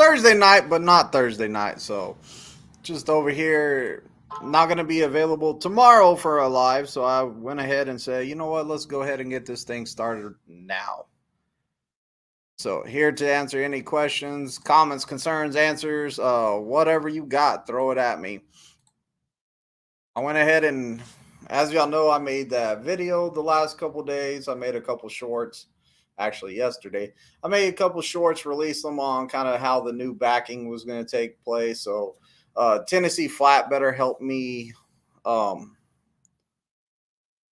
Thursday night, but not Thursday night. So just over here, not going to be available tomorrow for a live. So I went ahead and said, you know what? Let's go ahead and get this thing started now. So here to answer any questions, comments, concerns, answers, whatever you got, throw it at me. I went ahead and, as y'all know, I made that video the last couple days. I made a couple shorts, actually yesterday. I made a couple shorts, released them on kind of how the new backing was going to take place. So Tennessee Flat better help me um,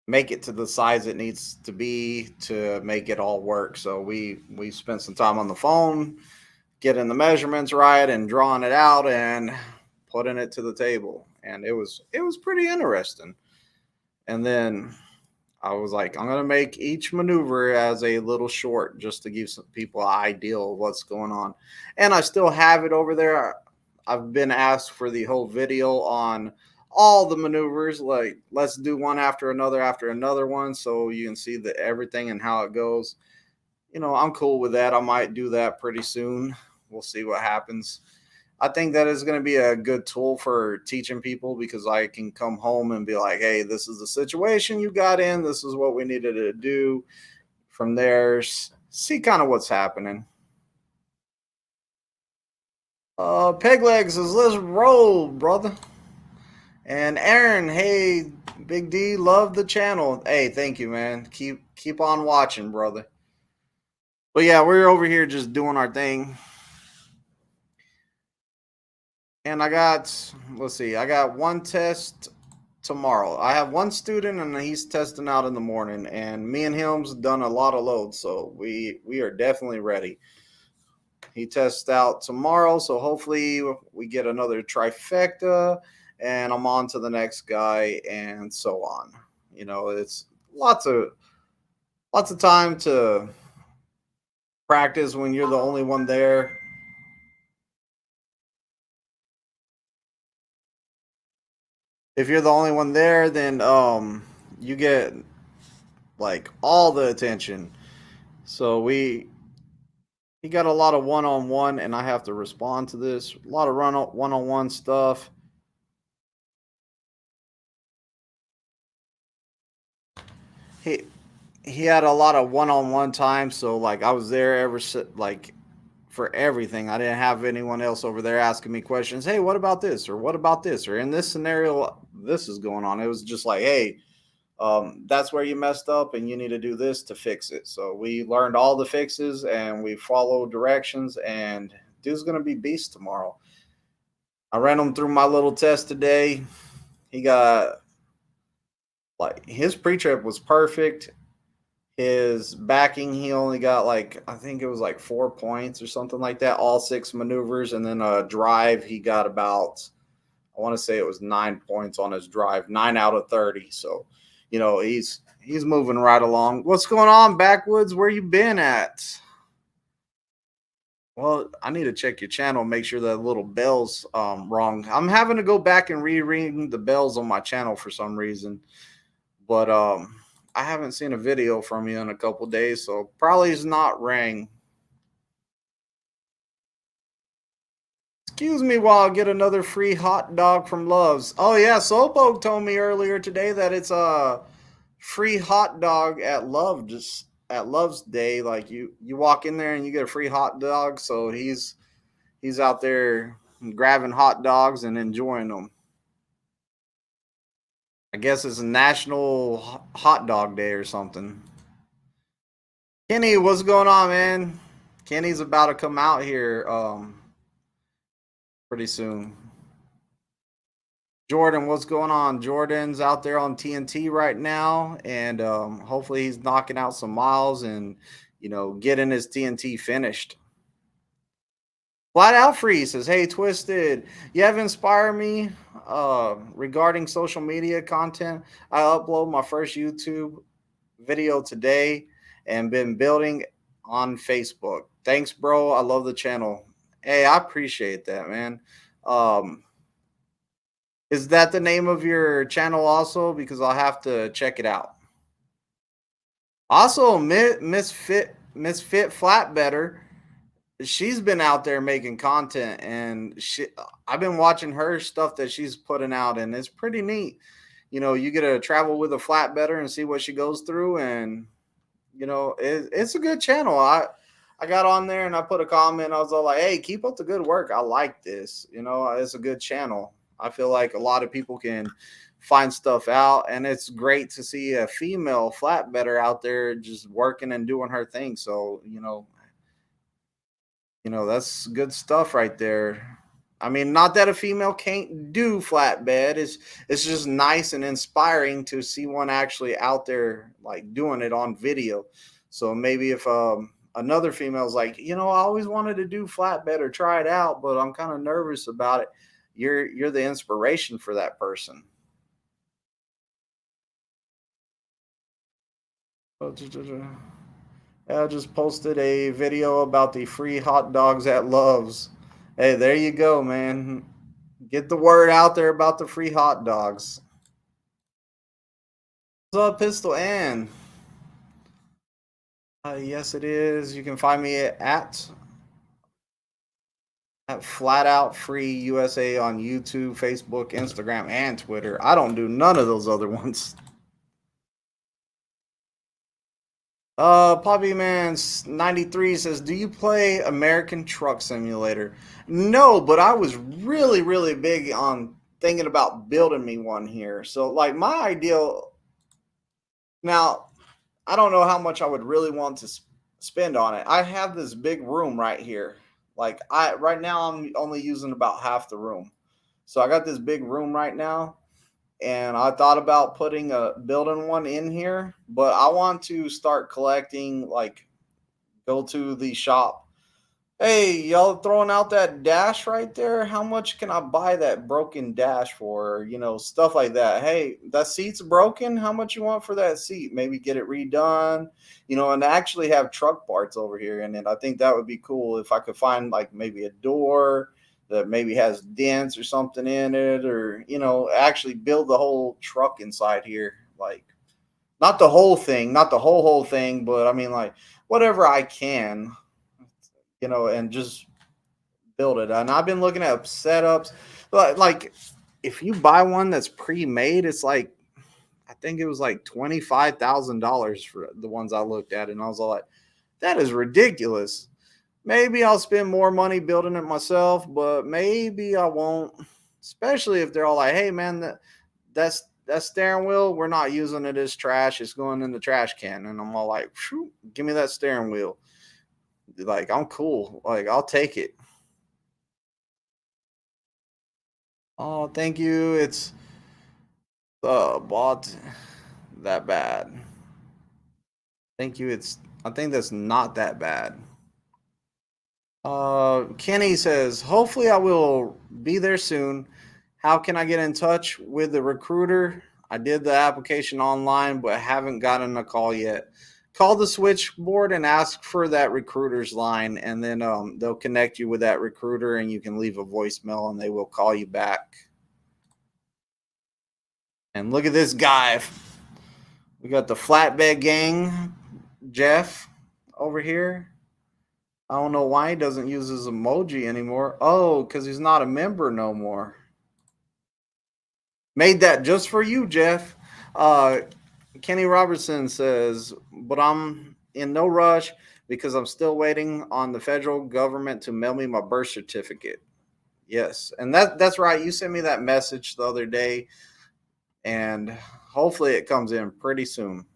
make it to the size it needs to be to make it all work. So we spent some time on the phone, getting the measurements right and drawing it out and putting it to the table. And it was pretty interesting. And then I was like, I'm gonna make each maneuver as a little short just to give some people an idea of what's going on. And I still have it over there. I've been asked for the whole video on all the maneuvers. Like, let's do one after another one, so you can see the everything and how it goes. You know, I'm cool with that. I might do that pretty soon. We'll see what happens. I think that is going to be a good tool for teaching people because I can come home and be like, hey, this is the situation you got in. This is what we needed to do. From there, see kind of what's happening. Peg Legs says, let's roll, brother. And Aaron, hey, Big D, love the channel. Hey, thank you, man. Keep on watching, brother. But yeah, we're over here just doing our thing. And I got, let's see, I got one test tomorrow. I have one student and he's testing out in the morning, and me and him's done a lot of loads, so we are definitely ready. He tests out tomorrow, so hopefully we get another trifecta and I'm on to the next guy and so on. You know, it's lots of time to practice when you're the only one there. If you're the only one there, then you get like all the attention. So he got a lot of one-on-one, and I have to respond to this. A lot of one-on-one stuff. He had a lot of one-on-one time, so like I was there like for everything. I didn't have anyone else over there asking me questions. Hey, what about this? Or what about this? Or in this scenario, this is going on. It was just like, hey, that's where you messed up and you need to do this to fix it. So we learned all the fixes and we followed directions, and dude's going to be beast tomorrow. I ran him through my little test today. He got, like, his pre-trip was perfect. His backing, he only got like, I think it was like 4 points or something like that, all 6 maneuvers. And then a drive, he got about, I want to say it was 9 points on his drive, 9 out of 30. So, you know, he's moving right along. What's going on, Backwoods? Where you been at? Well, I need to check your channel, make sure that little bell's wrong. I'm having to go back and rering the bells on my channel for some reason. But I haven't seen a video from you in a couple days, so probably is not rang. Excuse me while I get another free hot dog from Love's. Oh yeah, Soulpoke told me earlier today that it's a free hot dog at Love's Day. Like you walk in there and you get a free hot dog. So he's out there grabbing hot dogs and enjoying them. I guess it's a National Hot Dog Day or something. Kenny, what's going on, man? Kenny's about to come out here pretty soon. Jordan, what's going on? Jordan's out there on TNT right now, and hopefully he's knocking out some miles and, you know, getting his TNT finished. Flat Out Free says, hey, Twisted, you have inspired me regarding social media content. I upload my first YouTube video today and been building on Facebook. Thanks, bro. I love the channel. Hey, I appreciate that, man. Is that the name of your channel also? Because I'll have to check it out. Also, Misfit Flatbetter she's been out there making content, and I've been watching her stuff that she's putting out, and it's pretty neat. You get to travel with a flatbedder and see what she goes through, and it's a good channel. I got on there and I put a comment. I was all like, "Hey, keep up the good work. I like this. It's a good channel. I feel like a lot of people can find stuff out, and it's great to see a female flatbedder out there just working and doing her thing. So, that's good stuff right there. I mean, not that a female can't do flatbed. It's just nice and inspiring to see one actually out there like doing it on video. So maybe if another female's like, I always wanted to do flatbed or try it out, but I'm kind of nervous about it. You're the inspiration for that person. I just posted a video about the free hot dogs at Love's. Hey, there you go, man. Get the word out there about the free hot dogs. What's up, Pistol Ann? Yes, it is. You can find me at Flat Out Free USA on YouTube, Facebook, Instagram, and Twitter. I don't do none of those other ones. Poppy Man's 93 says, "Do you play American Truck Simulator?" No, but I was really, really big on thinking about building me one here. So, like, my ideal now, I don't know how much I would really want to spend on it. I have this big room right here. Like, I right now I'm only using about half the room. So I got this big room right now, and I thought about putting a building one in here, but I want to start collecting, like, go to the shop. Hey, y'all throwing out that dash right there? How much can I buy that broken dash for? Stuff like that. Hey, that seat's broken. How much you want for that seat? Maybe get it redone, and actually have truck parts over here in it. I think that would be cool if I could find like maybe a door that maybe has dents or something in it, or, actually build the whole truck inside here. Like, not the whole thing, not the whole thing, but I mean, like, whatever I can, and just build it. And I've been looking at setups, but like, if you buy one that's pre-made, it's like, I think it was like $25,000 for the ones I looked at, and I was all like, that is ridiculous. Maybe I'll spend more money building it myself, but maybe I won't. Especially if they're all like, "Hey, man, that steering wheel, we're not using it as trash. It's going in the trash can." And I'm all like, "Give me that steering wheel." Like, I'm cool. Like, I'll take it. Oh, thank you. It's bought that bad. Thank you. I think that's not that bad. Kenny says, "Hopefully I will be there soon. How can I get in touch with the recruiter? I did the application online, but haven't gotten a call yet. Call the switchboard and ask for that recruiter's line, and then they'll connect you with that recruiter, and you can leave a voicemail, and they will call you back." And look at this guy. We got the flatbed gang, Jeff, over here. I don't know why he doesn't use his emoji anymore. Oh, because he's not a member no more. Made that just for you, Jeff. Uh, Kenny Robertson says, "But I'm in no rush because I'm still waiting on the federal government to mail me my birth certificate." Yes, and that's right. You sent me that message the other day, and hopefully it comes in pretty soon.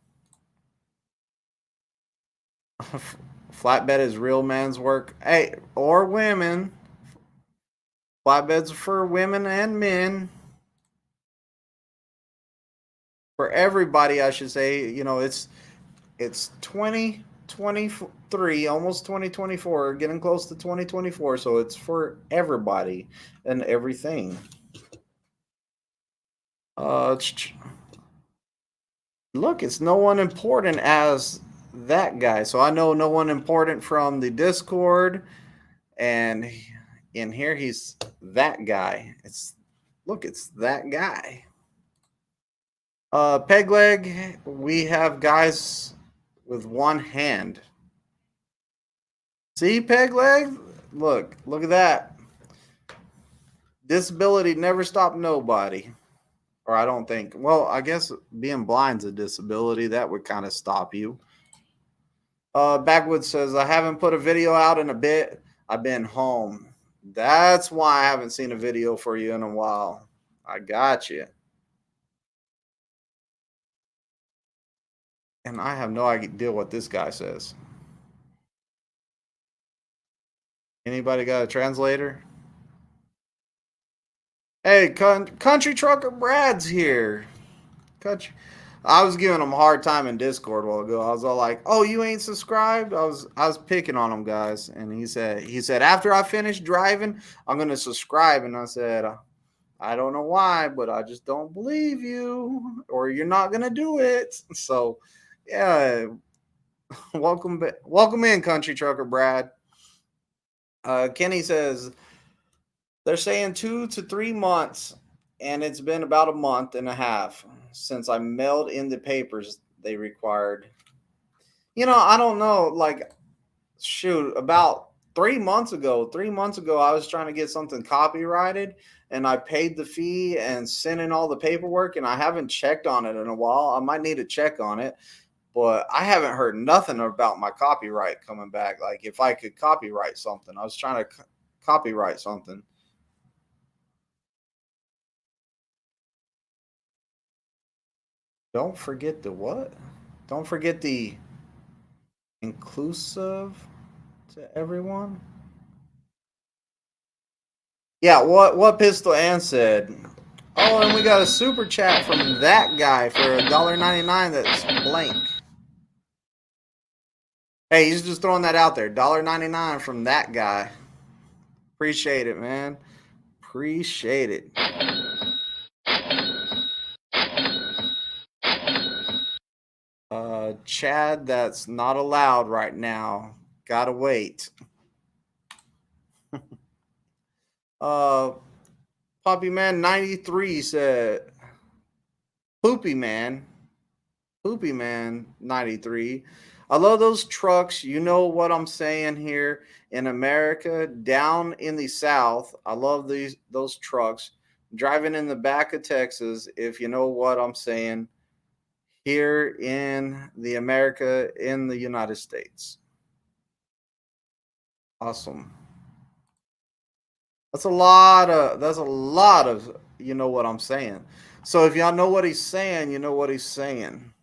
Flatbed is real man's work. Hey, or women. Flatbeds for women and men. For everybody, I should say. It's 2023, almost 2024, getting close to 2024. So it's for everybody and everything. Look, it's no one important as that guy. So I know no one important from the Discord, and in here he's that guy. It's that guy. Peg leg, we have guys with one hand. See, peg leg? Look at that. Disability never stopped nobody. Or I don't think. Well, I guess being blind's a disability. That would kind of stop you. Backwood says, I haven't put a video out in a bit. I've been home. That's why I haven't seen a video for you in a while. I got you. And I have no idea what this guy says. Anybody got a translator? Hey, country trucker Brad's here. Country. I was giving him a hard time in Discord a while ago. I was all like, "Oh, you ain't subscribed?" I was picking on him, guys, and he said after I finish driving, I'm gonna subscribe, and I said, I don't know why, but I just don't believe you, or you're not gonna do it. So, yeah, welcome in, country trucker Brad. Kenny says they're saying 2 to 3 months, and it's been about a month and a half since I mailed in the papers they required. I don't know. Like, shoot, about 3 months ago, I was trying to get something copyrighted, and I paid the fee and sent in all the paperwork, and I haven't checked on it in a while. I might need to check on it, but I haven't heard nothing about my copyright coming back. Like, if I could copyright something, I was trying to copyright something. Don't forget the what? Don't forget the inclusive to everyone. Yeah, what Pistol Ann said. Oh, and we got a super chat from that guy for $1.99 that's blank. Hey, he's just throwing that out there. $1.99 from that guy. Appreciate it, man. Appreciate it. Chad, that's not allowed right now. Gotta wait. Poppy Man 93 said, Poopy Man 93. I love those trucks. You know what I'm saying here in America, down in the South. I love those trucks. Driving in the back of Texas, if you know what I'm saying, here in the America in the United States. Awesome. That's a lot of you know what I'm saying. So if y'all know what he's saying, you know what he's saying.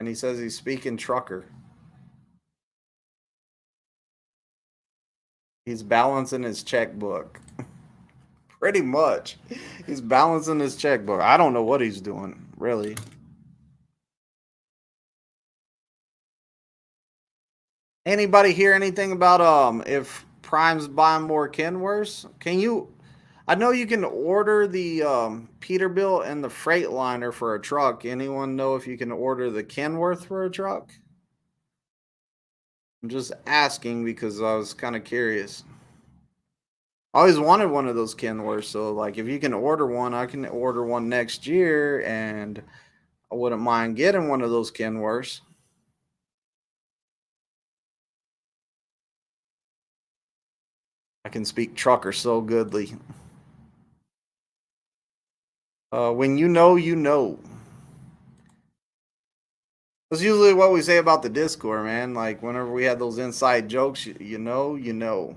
And he says he's speaking trucker. He's balancing his checkbook. Pretty much. He's balancing his checkbook. I don't know what he's doing, really. Anybody hear anything about if Prime's buying more Kenworths? I know you can order the Peterbilt and the Freightliner for a truck. Anyone know if you can order the Kenworth for a truck? I'm just asking because I was kind of curious. I always wanted one of those Kenworths, so like if you can order one, I can order one next year, and I wouldn't mind getting one of those Kenworths. I can speak trucker so goodly. When you know, you know. That's usually what we say about the Discord, man. Like whenever we had those inside jokes, you know, you know.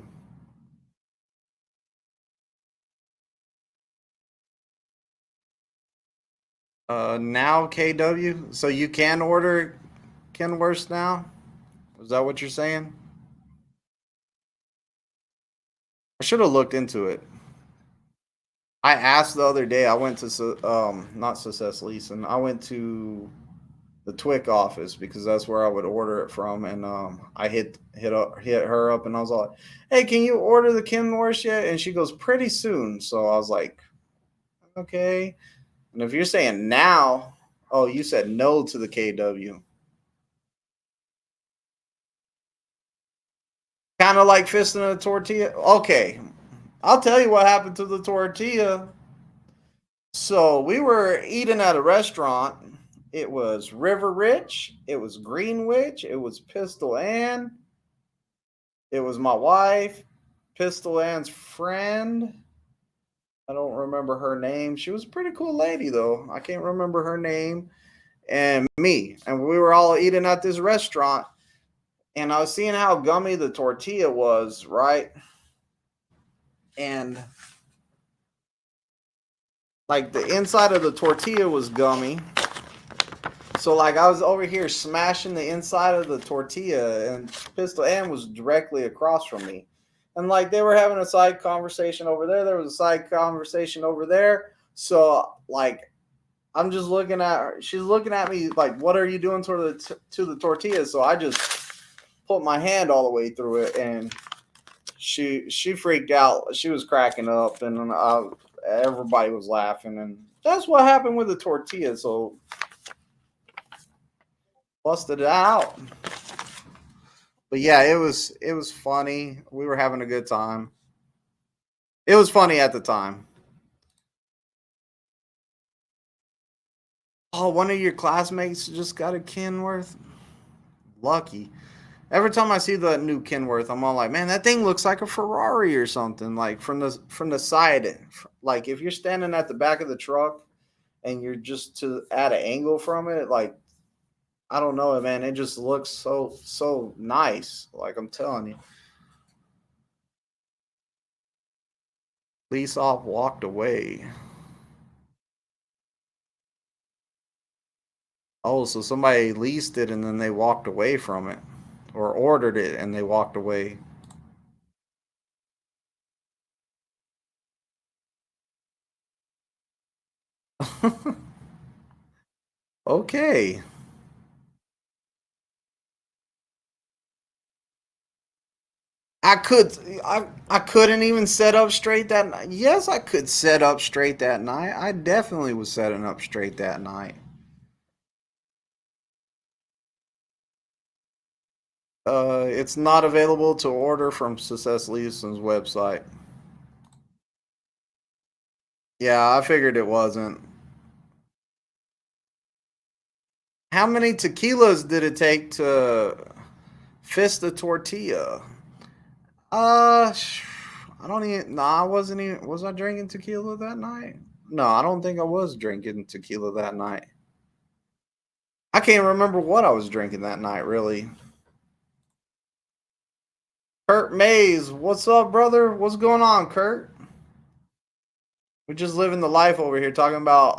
Now KW, so you can order Kenworths now. Is that what you're saying? I should have looked into it. I asked the other day. I went to not Success Leeson. I went to the Twic office because that's where I would order it from, and I hit her up, and I was like, "Hey, can you order the Kenworth yet?" And she goes, "Pretty soon." So I was like, "Okay." And if you're saying now, oh, you said no to the KW. Kind of like fisting a tortilla. Okay, I'll tell you what happened to the tortilla. So we were eating at a restaurant. It was River Rich. It was Greenwich. It was Pistol Ann. It was my wife, Pistol Ann's friend. I don't remember her name. She was a pretty cool lady though. I can't remember her name. And me. And we were all eating at this restaurant. And I was seeing how gummy the tortilla was, right? And like the inside of the tortilla was gummy. So like I was over here smashing the inside of the tortilla, and Pistol Ann was directly across from me. And like they were having a side conversation over there. There was a side conversation over there. So like I'm just looking at her. She's looking at me like, "What are you doing to the tortilla?" So I just put my hand all the way through it, and she freaked out. She was cracking up, and everybody was laughing, and that's what happened with the tortilla. So busted it out. But yeah, it was funny. We were having a good time. It was funny at the time. Oh, one of your classmates just got a Kenworth. Lucky. Every time I see the new Kenworth, I'm all like, man, that thing looks like a Ferrari or something. Like from the side, like if you're standing at the back of the truck and you're just to at an angle from it, like I don't know, man, it just looks so nice. Like I'm telling you, lease off walked away. Oh, so somebody leased it and then they walked away from it, or ordered it and they walked away. Okay. I could I couldn't even set up straight that night. Yes, I could set up straight that night. I definitely was setting up straight that night. It's not available to order from Success Leason's website. Yeah, I figured it wasn't. How many tequilas did it take to fist a tortilla? Uh, I don't even. No, I wasn't even. Was I drinking tequila that night? No, I don't think I was drinking tequila that night. I can't remember what I was drinking that night, really. Kurt Mays, what's up, brother? What's going on, Kurt? We're just living the life over here, talking about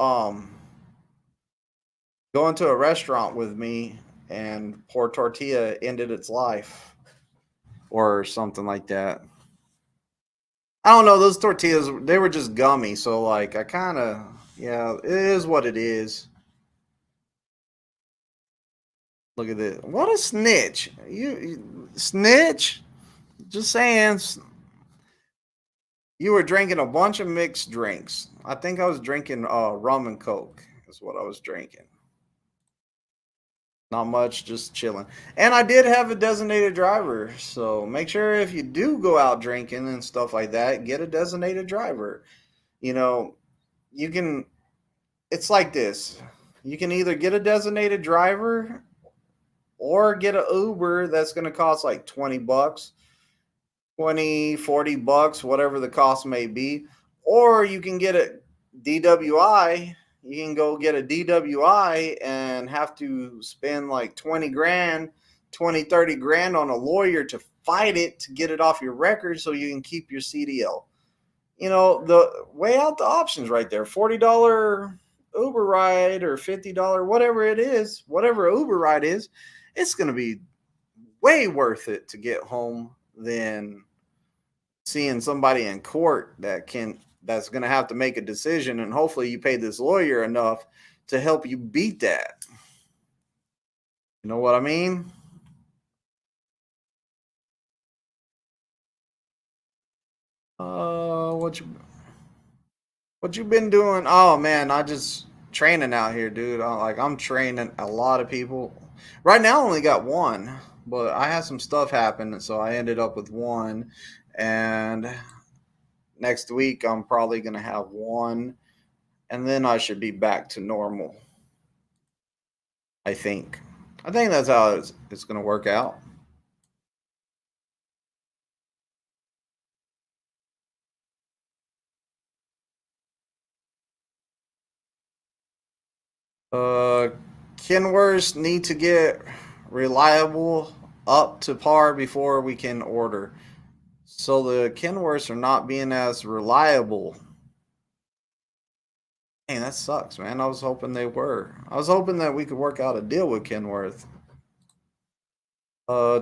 going to a restaurant with me, and poor tortilla ended its life, or something like that. I don't know. Those tortillas, they were just gummy, so like I kind of, yeah, it is what it is. Look at this. What a snitch! You snitch. Just saying. You were drinking a bunch of mixed drinks. I think I was drinking rum and coke. Is what I was drinking. Not much, just chilling. And I did have a designated driver, so make sure if you do go out drinking and stuff like that, get a designated driver. You know, you can. It's like this. You can either get a designated driver or get an Uber that's going to cost like $20, 20, $40, whatever the cost may be. Or you can get a DWI. You can go get a DWI and have to spend like 20 grand, 20, 30 grand on a lawyer to fight it to get it off your record so you can keep your CDL. You know, the weigh out the options right there. $40 Uber ride or $50, whatever it is, whatever Uber ride is, it's going to be way worth it to get home than seeing somebody in court that's going to have to make a decision, and hopefully you pay this lawyer enough to help you beat that. You know what I mean? What you been doing? Oh man, I just training out here, dude. I'm training a lot of people. Right now, I only got one, but I had some stuff happen, so I ended up with one. And next week, I'm probably gonna have one, and then I should be back to normal. I think. I think that's how it's gonna work out. Uh, Kenworths need to get reliable up to par before we can order. So the Kenworths are not being as reliable. Dang, that sucks, man. I was hoping they were. I was hoping that we could work out a deal with Kenworth. Uh,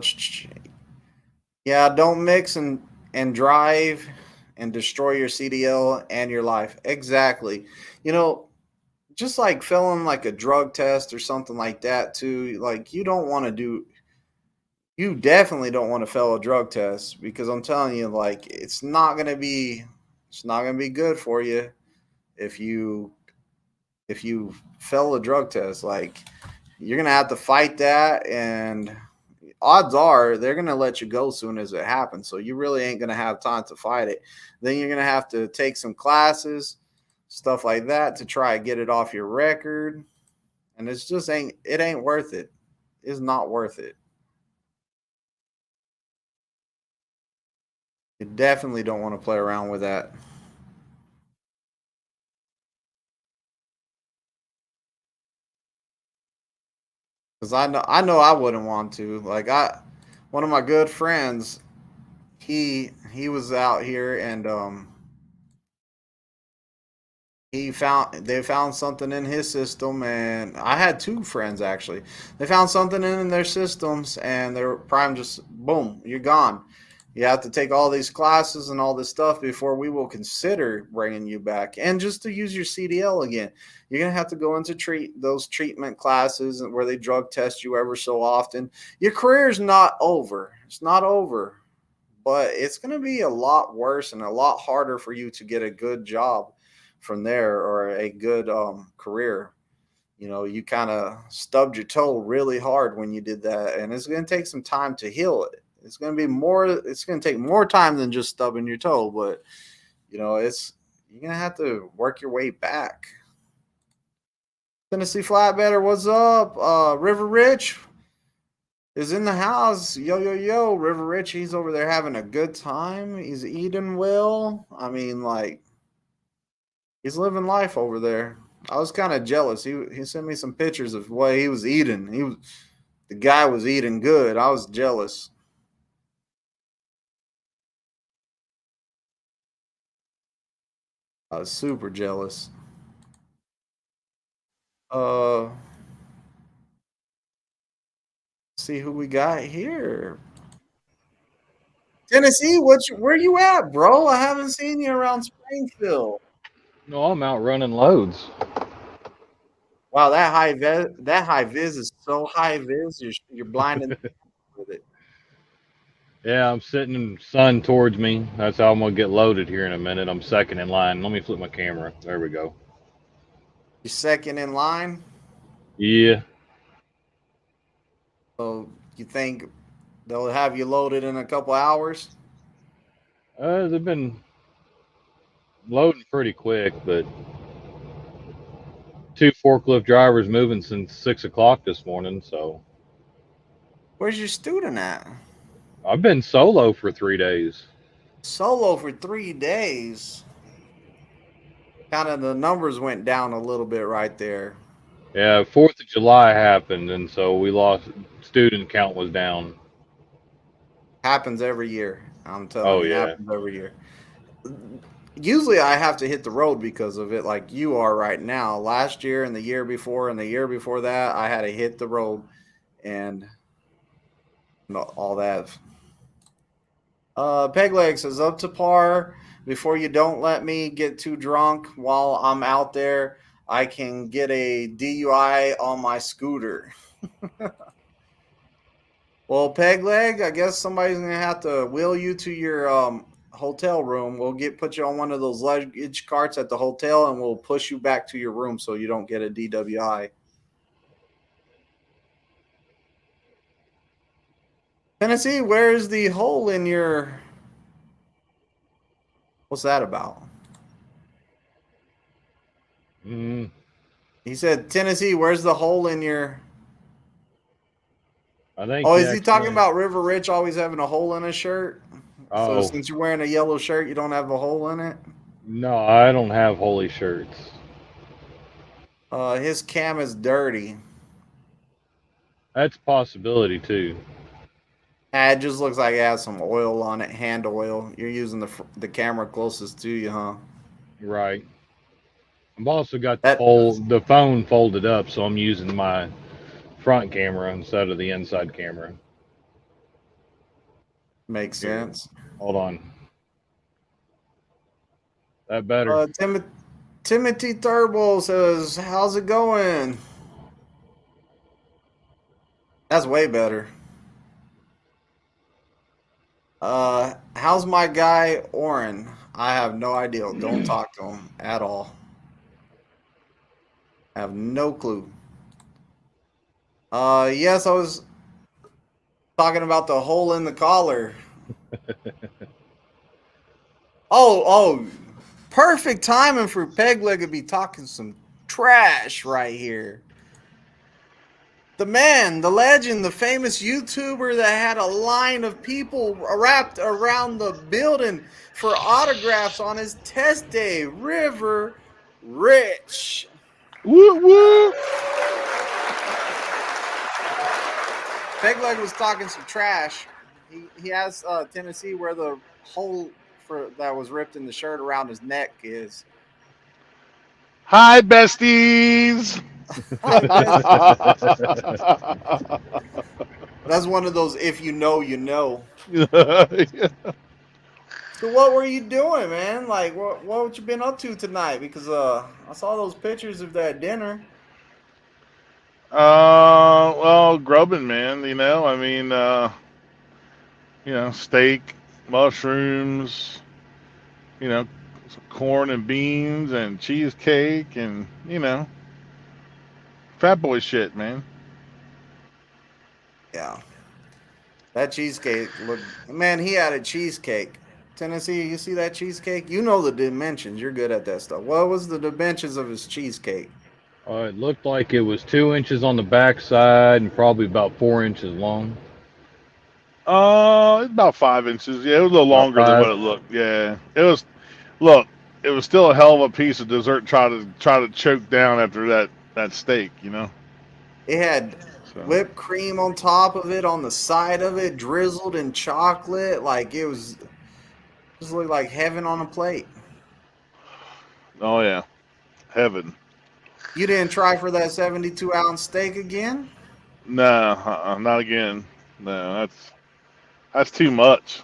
yeah, don't mix and drive and destroy your CDL and your life. Exactly. You know, just like failing like a drug test or something like that too. Like you definitely don't want to fail a drug test because I'm telling you, like it's not gonna be good for you if you fail a drug test. Like you're gonna have to fight that, and odds are they're gonna let you go as soon as it happens. So you really ain't gonna have time to fight it. Then you're gonna have to take some classes, stuff like that, to try to get it off your record, and it ain't worth it. It's not worth it. You definitely don't want to play around with that. Because I know I wouldn't want to. One of my good friends, he was out here and they found something in his system, and I had two friends actually. They found something in their systems, and they were prime just boom, you're gone. You have to take all these classes and all this stuff before we will consider bringing you back. And just to use your CDL again, you're gonna have to go into treat those treatment classes where they drug test you ever so often. Your career's not over. It's not over, but it's going to be a lot worse and a lot harder for you to get a good job from there or a good career. You know, you kind of stubbed your toe really hard when you did that, and it's going to take some time to heal it. It's going to take more time than just stubbing your toe, but you're going to have to work your way back. Tennessee Flatbedder, what's up? River Rich is in the house. Yo, yo, yo. River Rich, he's over there having a good time. He's eating well. I mean, like, he's living life over there. I was kind of jealous. He sent me some pictures of what he was eating. The guy was eating good. I was jealous. I was super jealous. Uh, see who we got here. Tennessee, where you at, bro? I haven't seen you around Springfield. No, I'm out running loads. Wow, that high vis is so high vis. You're blinding with it. Yeah, I'm sitting in sun towards me. That's how I'm gonna get loaded here in a minute. I'm second in line. Let me flip my camera. There we go. You're second in line. Yeah, So you think they'll have you loaded in a couple hours? they've been loading pretty quick, but two forklift drivers moving since 6 o'clock this morning. So Where's your student at? I've been solo for 3 days. Solo for 3 days. Kind of the numbers went down a little bit right there. Yeah, 4th of July happened, and so we lost. Student count was down. Happens every year. I'm telling Oh you, yeah. happens every year. Usually I have to hit the road because of it, like you are right now. Last year and the year before and the year before that, I had to hit the road and all that. Pegleg says up to par. Before you don't let me get too drunk while I'm out there, I can get a DUI on my scooter. Well, Pegleg, I guess somebody's gonna have to wheel you to your hotel room. We'll put you on one of those luggage carts at the hotel, and we'll push you back to your room so you don't get a DWI. Tennessee, where's the hole in your? What's that about? Mm, He said, Tennessee, where's the hole in your? I think Oh, he is he talking accidentally. about River Rich always having a hole in his shirt? So Oh since you're wearing a yellow shirt, you don't have a hole in it? no, I don't have holy shirts. His cam is dirty. That's a possibility too. It just looks like it has some oil on it, hand oil. You're using the camera closest to you, huh? Right. I've also got That the phone folded up, so I'm using my front camera instead of the inside camera. makes Here, sense. hold on. That better? Timothy Thurble says, "How's it going?" That's way better. How's my guy Oren? I have no idea. Don't talk to him at all. I have no clue. Yes, I was talking about the hole in the collar. Oh, perfect timing for Pegleg to be talking some trash right here. The man, the legend, the famous YouTuber that had a line of people wrapped around the building for autographs on his test day, River Rich. Woo woo. Pegleg was talking some trash. He has Tennessee where the hole for that was ripped in the shirt around his neck is. Hi, besties. That's one of those if you know, you know. So what were you doing, man? Like what you been up to tonight? Because I saw those pictures of that dinner. Well, grubbing, man. I mean, steak, mushrooms, you know, some corn and beans and cheesecake and, fat boy shit, man. Yeah. That cheesecake looked man, he had a cheesecake. Tennessee, you see that cheesecake? You know the dimensions. You're good at that stuff. What was the dimensions of his cheesecake? It looked like it was 2 inches on the back side and probably about 4 inches long. It's about 5 inches. Yeah, it was a little About longer than what five. it looked. Yeah, it was. Look, it was still a hell of a piece of dessert. Try to choke down after that steak. It had So, whipped cream on top of it, on the side of it, drizzled in chocolate. Like it was just looked like heaven on a plate. oh yeah, heaven. You didn't try for that 72-ounce steak again? No, not again. No, that's too much.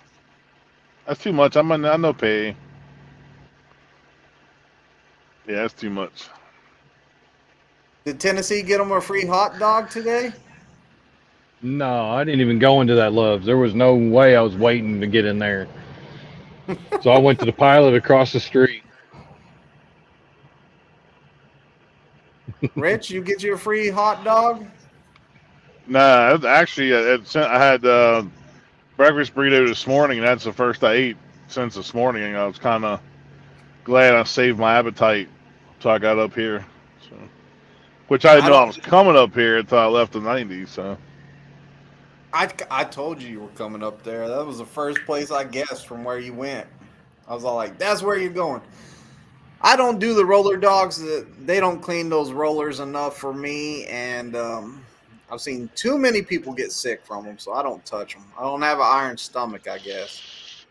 That's too much. I no pay. Yeah, that's too much. Did Tennessee get him a free hot dog today? No, I didn't even go into that Love's. There was no way I was waiting to get in there. So I went to the pilot across the street. Rich, you get you a free hot dog? Nah, actually, I had breakfast burrito this morning, and that's the first I ate since this morning. And I was kind of glad I saved my appetite until I got up here. So, which I didn't I know I don't. was coming up here until I left the 90s. So, I told you were coming up there. That was the first place I guessed from where you went. I was all like, "That's where you're going." I don't do the roller dogs. They don't clean those rollers enough for me, and I've seen too many people get sick from them, so I don't touch them. I don't have an iron stomach, I guess.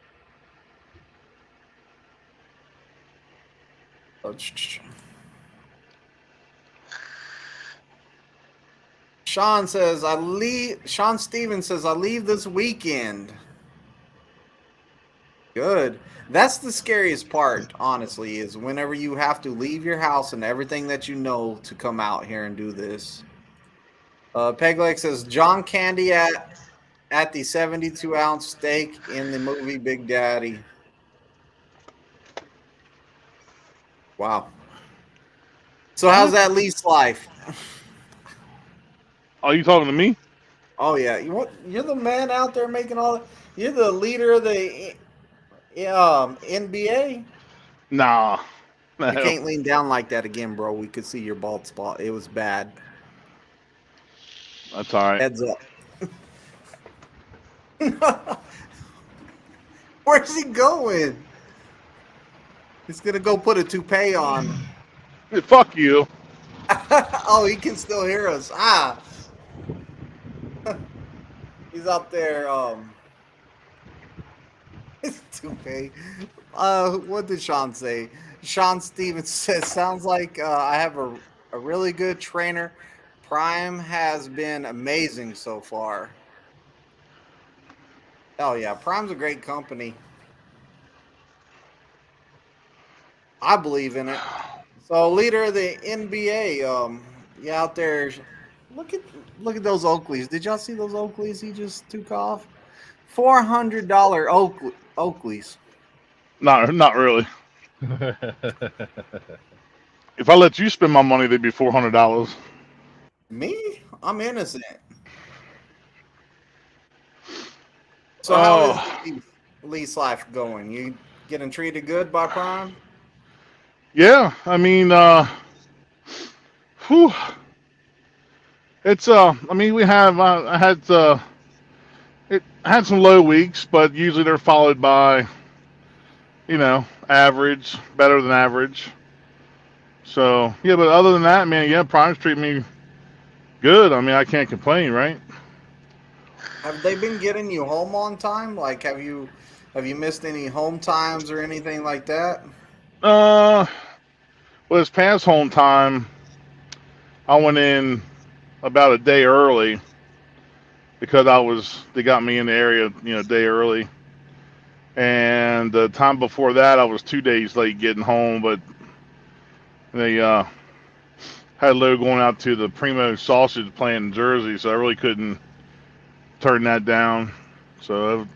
Sean says I leave. Sean Stevens says I leave this weekend. Good. That's the scariest part, honestly, is whenever you have to leave your house and everything that you know to come out here and do this. Pegleg says John Candy at the 72-ounce steak in the movie Big Daddy. Wow. So how's what? that lease life? Are you talking to me? Oh yeah, you're the man out there making all. You're the leader of the NBA. Nah, You no, can't lean down like that again, bro. We could see your bald spot. It was bad. that's all right. Heads up. Where's he going? He's gonna go put a toupee on. Fuck you. Oh, he can still hear us. Ah, he's up there. It's okay. What did Sean say? Sean Stevens says, "Sounds like I have a really good trainer. Prime has been amazing so far." Oh yeah, Prime's a great company. I believe in it. So, leader of the NBA, you out there? Look at look at those Oakleys. Did y'all see those Oakleys he just took off? $400 Oakleys. Not really. If I let you spend my money, they'd be $400. Me? I'm innocent. So how is Oh, lease life going? You getting treated good by Prime? yeah. I mean, whew, it's I mean, we have I had some low weeks, but usually they're followed by average, better than average. So yeah, but other than that, man, yeah, Prime's treating me good. I mean, I can't complain, right? Have they been getting you home on time? Like have you missed any home times or anything like that? Uh, well, this past home time, I went in about a day early because they got me in the area, a day early. And the time before that, I was 2 days late getting home, but they had a load going out to the Primo sausage plant in Jersey, so I really couldn't turn that down. So I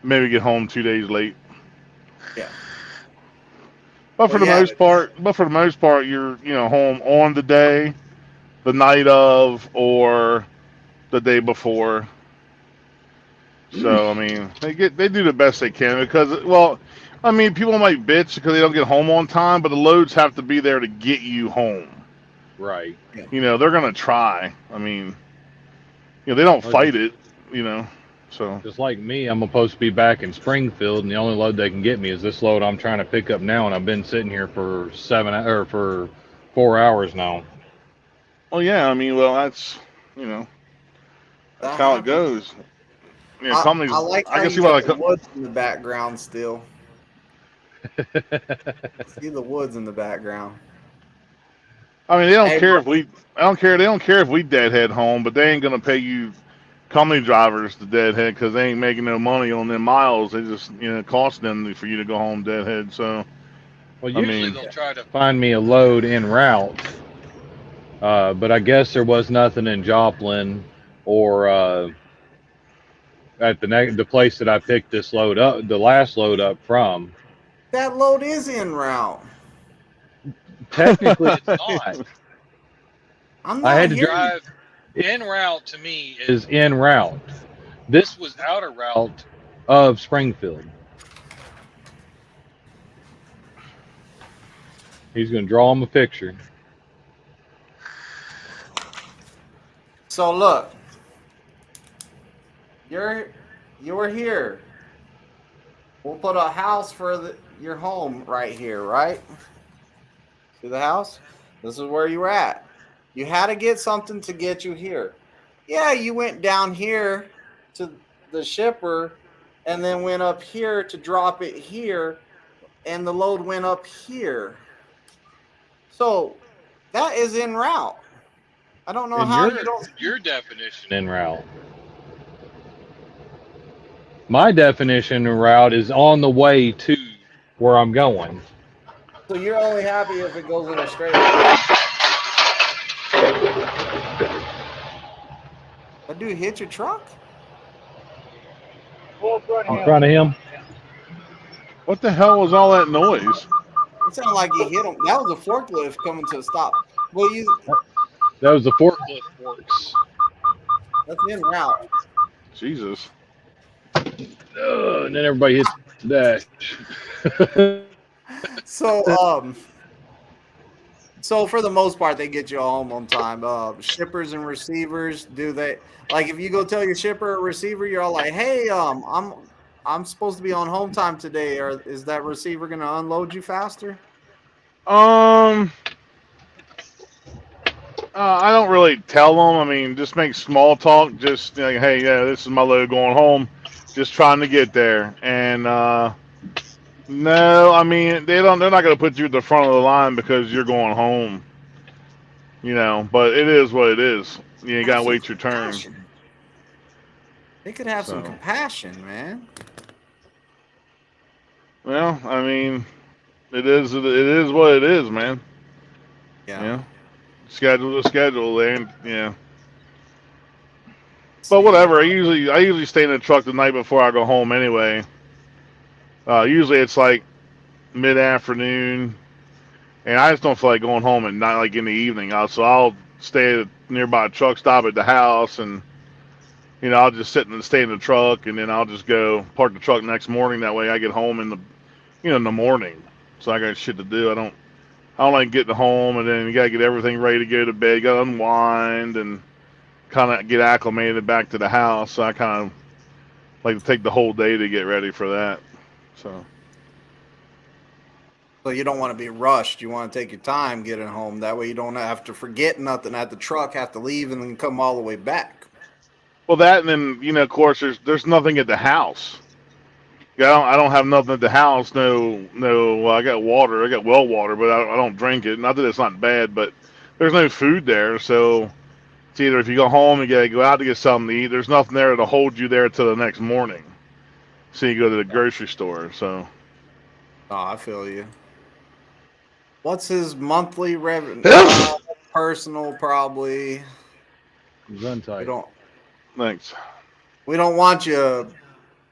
maybe get home 2 days late. Yeah. But Well, for the yeah. most part, you're home on the day, the night of, or the day before. So I mean, they do the best they can because I mean, people might bitch because they don't get home on time, but the loads have to be there to get you home. Right. Yeah. They're gonna try. I mean, they don't Well, fight it. You know, so just like me, I'm supposed to be back in Springfield, and the only load they can get me is this load I'm trying to pick up now, and I've been sitting here for or for 4 hours now. well, yeah. I mean, well, you know that's That how it happens. goes. I Companies. like I how can you see why. got the woods in the background still. See the woods in the background. I mean, they don't Hey, care if we. I don't care. They don't care if we deadhead home, but they ain't gonna pay you company drivers to deadhead because they ain't making no money on them miles. They just cost them for you to go home deadhead. So Well, I usually mean, they'll try to find me a load en route, but I guess there was nothing in Joplin or at the place that I picked this load up, the last load up from. that load is in route. Technically, it's not. I'm I not had to hearing you. drive en route. To me, is en route. This was outer route of Springfield. He's going to draw him a picture. So look, you're you're here. We'll put a house for your home right here, right? See the house? This is where you were at. You had to get something to get you here. Yeah, you went down here to the shipper and then went up here to drop it here, and the load went up here. So that is en route. I don't know In how you don't see. your definition en route. My definition en route is on the way to where I'm going. So you're only happy if it goes in a straight line. That dude hit your truck? In front of him. what the hell was all that noise? It sounded like he hit him. That was a forklift coming to a stop. Well, That was the forklift works. that's en route. Jesus. And then everybody hits the dash. So so for the most part, they get you home on time. Shippers and receivers, do they like if you go tell your shipper or receiver, you're all like, "Hey, I'm supposed to be on home time today," or is that receiver gonna unload you faster? Um, I don't really tell them. I mean, just make small talk. Just like, hey, yeah, this is my load going home. Just trying to get there. And no, I mean, they don't. They're not going to put you at the front of the line because you're going home. But it is what it is. You Have got to some wait your turn. compassion. They could have some So, compassion, man. well, I mean, it is what it is, man. Yeah. Yeah, schedule the schedule, and yeah. But See. whatever. I usually stay in the truck the night before I go home anyway. Usually it's like mid afternoon, and I just don't feel like going home at night, like in the evening. So I'll stay at a nearby truck stop at the house, and I'll just stay in the truck, and then I'll just go park the truck next morning. That way I get home in the morning. So I got shit to do. I don't like getting home, and then you gotta get everything ready to go to bed. You gotta unwind and kind of get acclimated back to the house. So I kind of like to take the whole day to get ready for that. So. So you don't want to be rushed. You want to take your time getting home. That way you don't have to forget nothing at the truck, have to leave, and then come all the way back. Well, that, and then of course, there's nothing at the house. Yeah, I don't have nothing at the house. No, no. Well, I got water. I got well water, but I don't drink it. Not that it's not bad, but there's no food there. So it's either if you go home, you gotta go out to get something to eat. There's nothing there to hold you there till the next morning. So you go to the grocery store. So. Oh, I feel you. What's his monthly revenue? Personal, probably. Run tight. Thanks. We don't want you to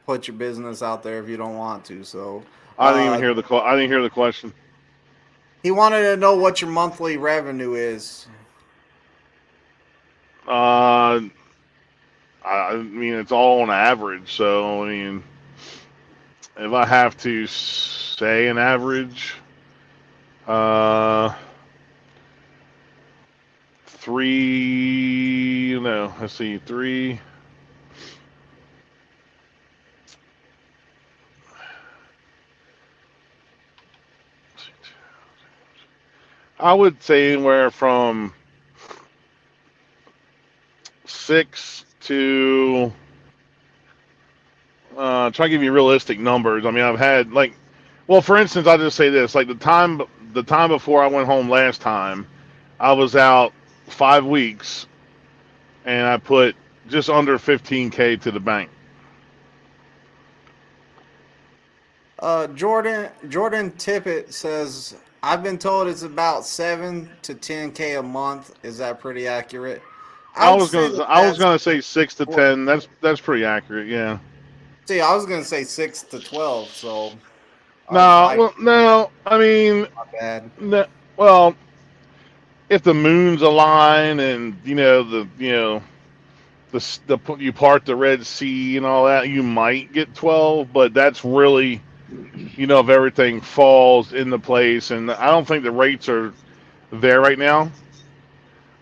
put your business out there if you don't want to. So I didn't even hear I didn't hear the question. he wanted to know what your monthly revenue is. I mean, it's all on average. So I mean, if I have to say an average, three. No, let's see, three. I would say anywhere from 6 to try to give you realistic numbers. I mean, I've had well, for instance, I'll just say this: like the time before I went home last time, I was out 5 weeks, and I put just under 15K to the bank. Jordan Tippett says, I've been told it's about 7 to 10K a month. Is that pretty accurate? I was gonna say 6 to 10. That's pretty accurate. Yeah. See, I was gonna say 6 to 12. So No, well, no. I mean, not bad. no, well, if the moons align and you part the Red Sea and all that, you might get 12, but that's really if everything falls into place. And I don't think the rates are there right now.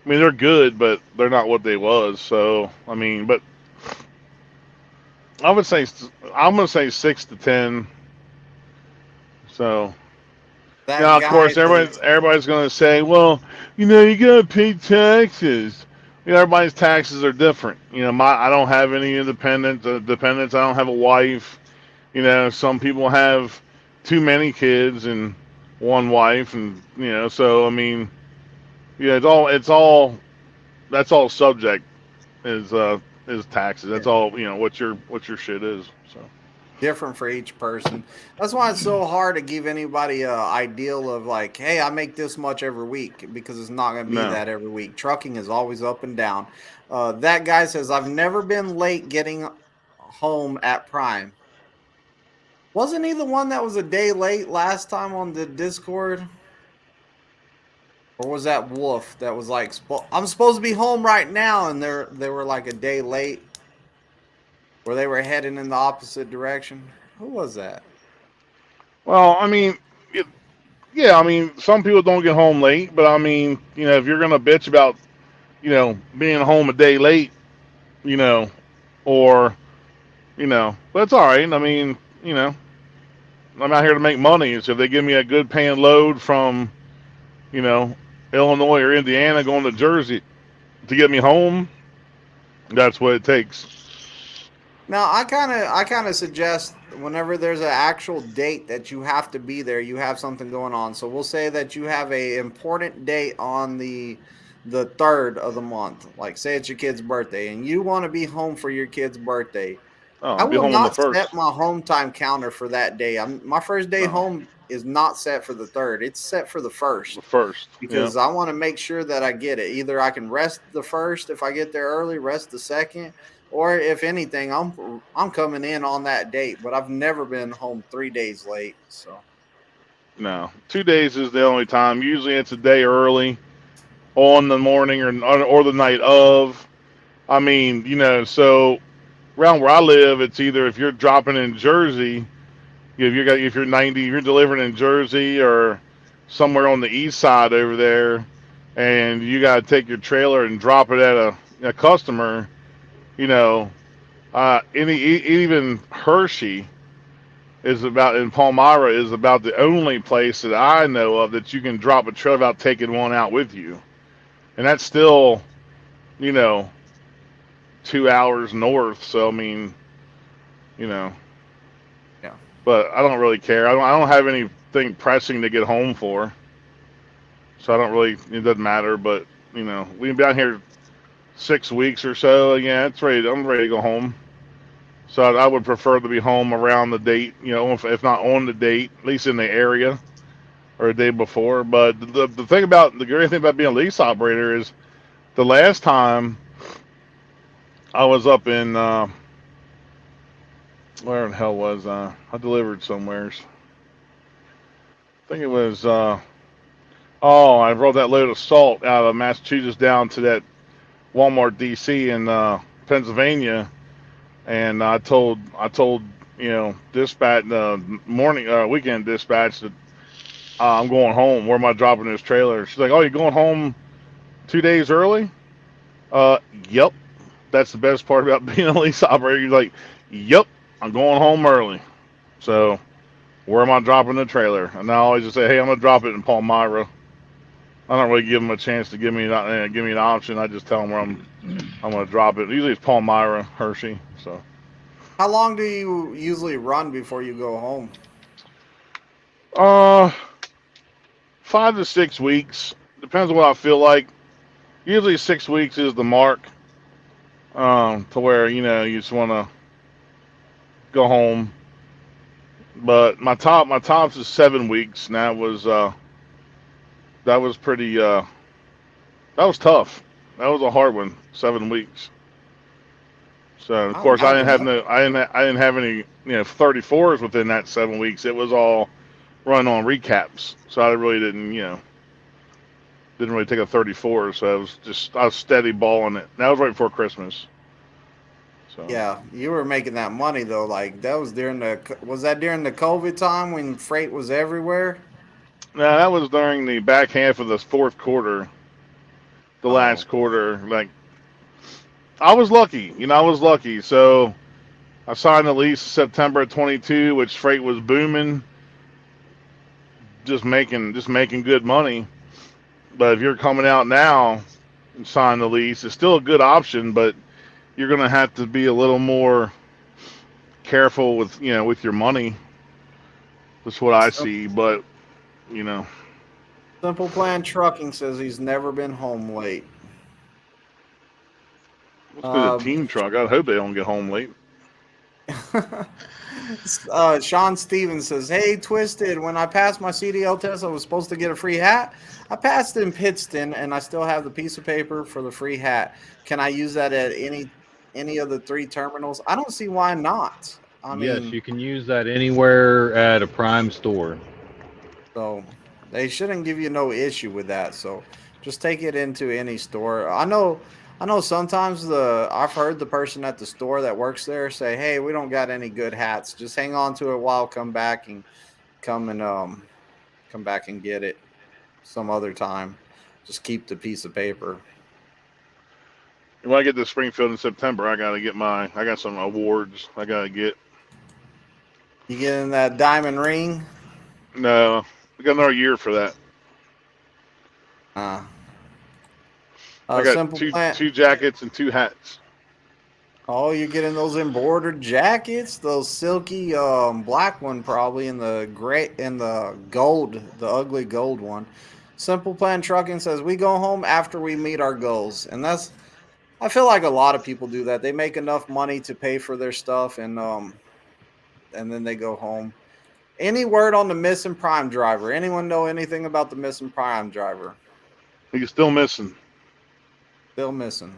I mean, they're good, but they're not what they was. So I mean, but I'm gonna say 6 to 10. So. That Of course, guy everybody's going to say, well, you got to pay taxes. Everybody's taxes are different. I don't have any dependents. I don't have a wife. Some people have too many kids and one wife, and so I mean, that's all subject is taxes. That's all what your shit is. So. different for each person. That's why it's so hard to give anybody a ideal of like, hey, I make this much every week, because it's not going to be No. that every week. Trucking is always up and down. That guy says, I've never been late getting home at Prime. Wasn't he the one that was a day late last time on the Discord? Or was that Wolf that was like, I'm supposed to be home right now, and they were like a day late? Where they were heading in the opposite direction. Who was that? Well, I mean, yeah, I mean, some people don't get home late, but I mean, if you're gonna bitch about, being home a day late, or, but it's all right. I mean, I'm out here to make money, so if they give me a good paying load from, Illinois or Indiana going to Jersey to get me home, that's what it takes. Now, I kind of suggest whenever there's an actual date that you have to be there, you have something going on. So we'll say that you have a important date on the third of the month. Like say it's your kid's birthday and you want to be home for your kid's birthday. Oh, I I'll be will home on the not set first. my home time counter for that day. My first day No, home is not set for the third. It's set for the the first first. Yeah. because I want to make sure that I get it. Either I can rest the first if I get there early, rest the second, or if anything, I'm coming in on that date. But I've never been home 3 days late. So No, 2 days is the only time. Usually it's a day early on the morning or the night of. I mean, so around where I live, it's either if you're dropping in Jersey, if you're 90, you're delivering in Jersey or somewhere on the east side over there, and you got to take your trailer and drop it at a customer. You know, even Hershey is about in Palmyra is about the only place that I know of that you can drop a trailer without taking one out with you, and that's still, you know, 2 hours north. So I mean, you know, yeah. but I don't really care. I don't have anything pressing to get home for, so I don't really. It doesn't matter. But we've been down here 6 weeks or so. Yeah, it's ready. I'm ready to go home. So I would prefer to be home around the date. If not on the date, at least in the area or a day before. But the great thing about being a lease operator is the last time I was up in where the hell was I delivered somewheres. I think it was I rolled that load of salt out of Massachusetts down to that Walmart DC in Pennsylvania, and I told dispatch morning weekend dispatch that I'm going home. Where am I dropping this trailer? She's like, "Oh, you're going home 2 days early?" Uh, yep. That's the best part about being a lease operator. You're like, "Yep, I'm going home early." So where am I dropping the trailer? And I always just say, "Hey, I'm gonna drop it in Palmyra." I don't really give them a chance to give me an option. I just tell them where I'm gonna drop it. Usually it's Palmyra, Hershey. So How long do you usually run before you go home? uh 5 to 6 weeks depends on what I feel like. Usually 6 weeks is the mark. To where you just want to go home. But my tops is 7 weeks, and that was pretty that was tough. That was a hard one. 7 weeks. So of I course imagine that. I didn't have any 34s within that 7 weeks. It was all run on recaps. So I really didn't really take a 34. So I was steady balling it. That was right before Christmas. So Yeah, you were making that money though. Like that was was that during the COVID time when freight was everywhere? now that was during the back half of the fourth quarter, the Oh, last quarter. Like I was lucky, I was lucky. So I signed the lease September of 22, which freight was booming, just making good money. But if you're coming out now and sign the lease, it's still a good option, but you're gonna have to be a little more careful with your money. That's what I Sim- see. But you know, Simple Plan Trucking says he's never been home late. let's go to Uh, Team Truck. I hope they don't get home late. Sean Stevens says, "Hey, Twisted. When I passed my CDL test, I was supposed to get a free hat. I passed in Pittston, and I still have the piece of paper for the free hat. Can I use that at any of the three terminals? I don't see why not. I Yes, mean, you can use that anywhere at a Prime store. so they shouldn't give you no issue with that. So just take it into any store. I know sometimes I've heard the person at the store that works there say, "Hey, we don't got any good hats. Just hang on to it while come back and come and come back and get it some other time. Just keep the piece of paper." When I get to Springfield in September, I got some awards I gotta get. You get in that diamond ring. No, I got another year for that. Uh, I got simple plan. two jackets and 2 hats. Oh, you're getting those embroidered jackets, those silky black one probably, and the gray and the gold, the ugly gold one. Simple Plan Trucking says we go home after we meet our goals, and that's. I feel like a lot of people do that. They make enough money to pay for their stuff, and then they go home. Any word on the missing Prime driver? Anyone know anything about the missing Prime driver? He's still missing. Still missing.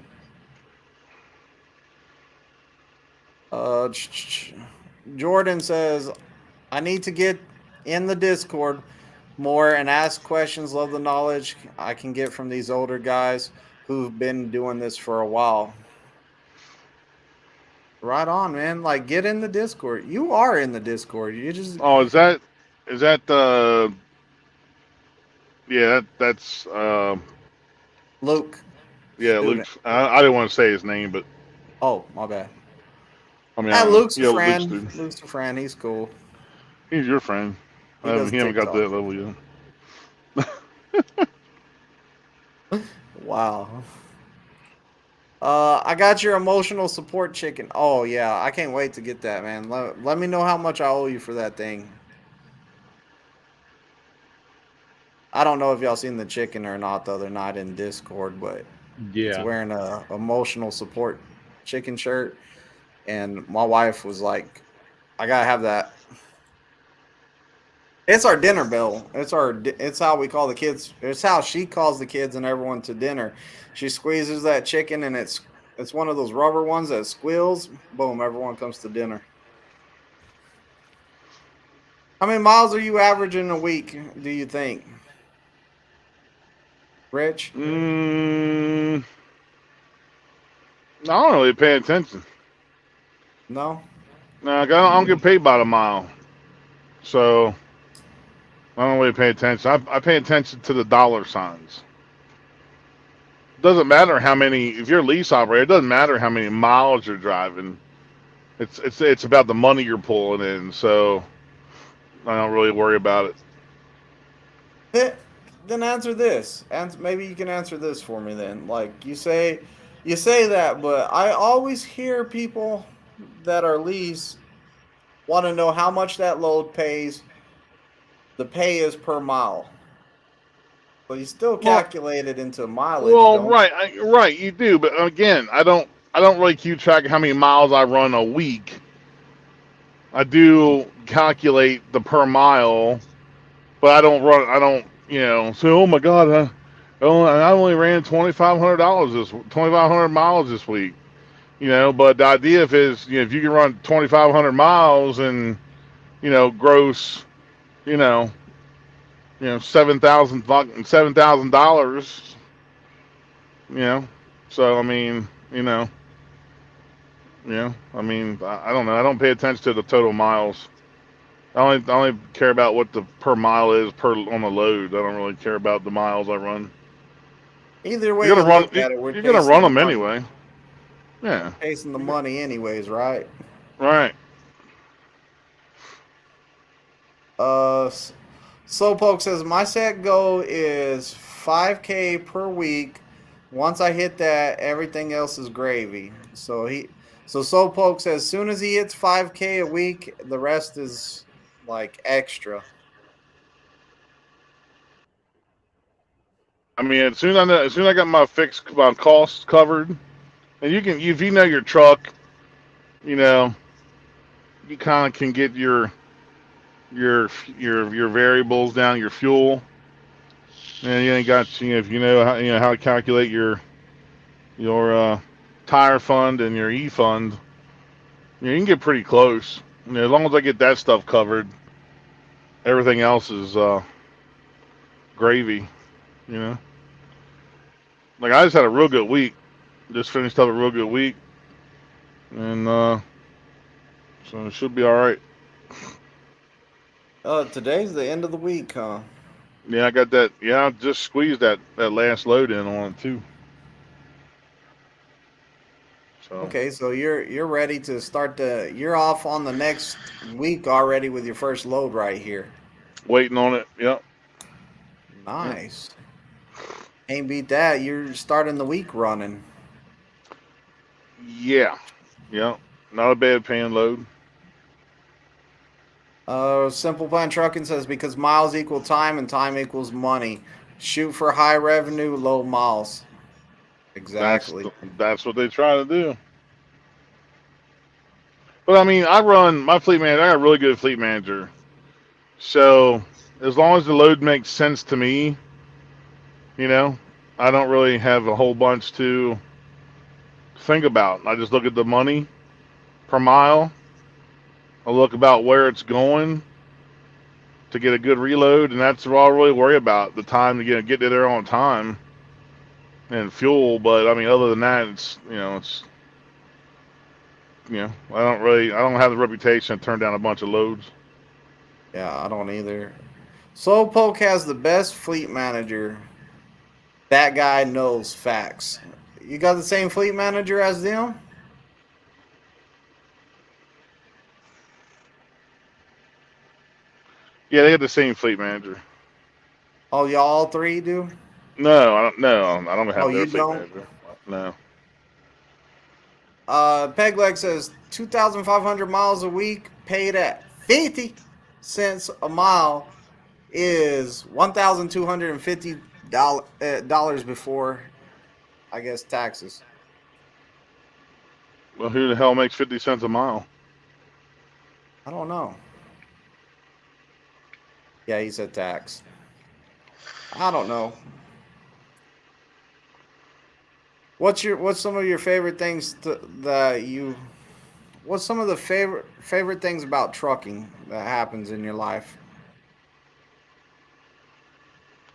Uh, Jordan says, I need to get in the Discord more and ask questions. Love the knowledge I can get from these older guys who've been doing this for a while. Right on, man. Like, get in the Discord. You are in the Discord. You just Oh, is that yeah, that's Luke. yeah, Student. Luke's. I didn't want to say his name, but Oh, my bad. I mean, I don't know. Luke's a Yeah, Luke's friend. dude. Luke's a friend. He's cool. He's your friend. He does He haven't got to TikTok. that level yet. Wow. I got your emotional support chicken. Oh yeah, I can't wait to get that, man. Let me know how much I owe you for that thing. I don't know if y'all seen the chicken or not the other night in Discord, but it's Yeah. wearing a emotional support chicken shirt, and my wife was like, "I gotta have that." It's our dinner bell. It's how we call the kids. It's how she calls the kids and everyone to dinner. She squeezes that chicken, and it's one of those rubber ones that squeals. Boom! Everyone comes to dinner. How many miles are you averaging a week? Do you think, Rich? I don't really pay attention. No. No, I don't get paid by the mile, so I don't really pay attention. I pay attention to the dollar signs. Doesn't matter how many. If you're a lease operator, it doesn't matter how many miles you're driving. It's about the money you're pulling in. So I don't really worry about it. Then answer this, and maybe you can answer this for me. Then, like you say that, but I always hear people that are lease want to know how much that load pays. The pay is per mile, so you still Well, calculate it into mileage, don't right, right, you do. But again, I don't really keep track of how many miles I run a week. I do calculate the per mile, but I don't run. I don't, say, oh my God, I only ran $2,500 $2,500 miles this week. But the idea is, if you can run 2,500 miles and gross, you know, $7,000. You know, so I mean, I mean, I don't know. I don't pay attention to the total miles. I only care about what the per mile is per on the load. I don't really care about the miles I run. you? Either way You're you gonna run. look at it, we're You're gonna chasing run the them money. anyway. Yeah. Chasing the money, anyways, right? Right. Uh, Slowpoke says my set goal is 5K per week. Once I hit that, everything else is gravy. So Slowpoke says as soon as he hits 5K a week, the rest is like extra. I mean, as soon as I got my costs covered, and if you know your truck, you know, you kind of can get your variables down, your fuel, and you ain't got if you know how to calculate your tire fund and your e fund, you can get pretty close. As long as I get that stuff covered, everything else is gravy. You know, like I just had a real good week. Just finished up a real good week, and so it should be all right. Today's the end of the week, huh? Yeah, I got that. Yeah, I just squeezed that last load in on it too. So Okay, so you're ready to start you're off on the next week already with your first load right here. waiting on it. Yep. Yep. Nice. Ain't beat that. You're starting the week running. Yeah, yeah, not a bad paying load. Simple Plan Trucking says because miles equal time and time equals money. Shoot for high revenue, low miles. That's Exactly. that's what they try to do. But I mean, I run my fleet manager. I got a really good fleet manager. So as long as the load makes sense to me, you know, I don't really have a whole bunch to think about. I just look at the money per mile. I look about where it's going to get a good reload, and that's all I really worry about. The time to get there on time and fuel. But I mean, other than that, I don't have the reputation to turn down a bunch of loads. Yeah, I don't either. Slowpoke has the best fleet manager. That guy knows facts. You got the same fleet manager as them? Yeah, they have the same fleet manager. Oh, y'all all three do? No, I don't. No, I don't Oh, have their you fleet don't? manager. No. Pegleg says 2,500 miles a week paid at 50 cents a mile is $1,250 before, I guess, taxes. Well, who the hell makes 50 cents a mile? I don't know. Yeah, he said tax. I don't know. What's some of your favorite things that you what's some of the favorite things about trucking that happens in your life?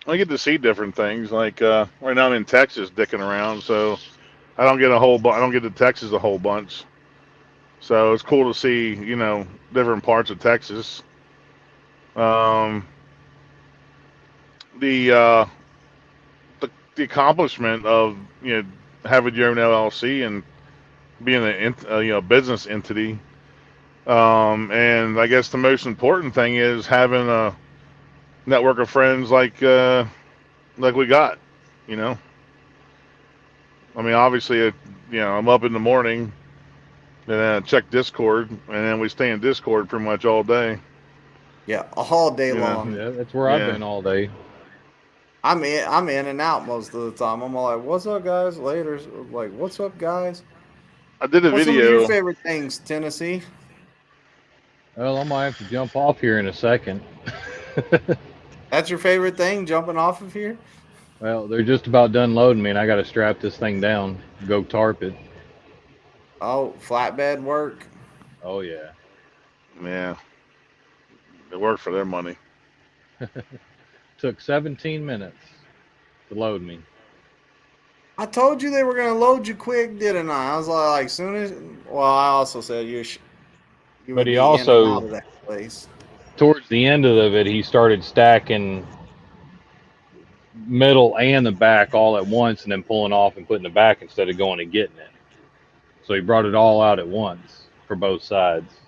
I get to see different things. Like right now, I'm in Texas, dicking around, so I don't get to Texas a whole bunch. So it's cool to see, different parts of Texas. Um, the, uh, the accomplishment of having your own LLC and being a business entity. And I guess the most important thing is having a network of friends like we got. You know, I mean, obviously, I'm up in the morning and then I check Discord, and then we stay in Discord pretty much all day. Yeah, all day You know, long. Yeah, that's where I've yeah. been all day. I'm in and out most of the time. I'm all like, "What's up, guys?" Later, like, "What's up, guys?" I did a What's some of your video. favorite things, Tennessee? Well, I might have to jump off here in a second. That's your favorite thing, jumping off of here? Well, they're just about done loading me, and I got to strap this thing down, go tarp it. Oh, flatbed work. Oh yeah. Yeah, it worked for their money. Took 17 minutes to load me. I told you they were gonna load you quick, didn't I? I was like, soon as. Well, I also said you But would he be in and out also, of that place. towards the end of it, he started stacking middle and the back all at once, and then pulling off and putting the back instead of going and getting it. So he brought it all out at once for both sides.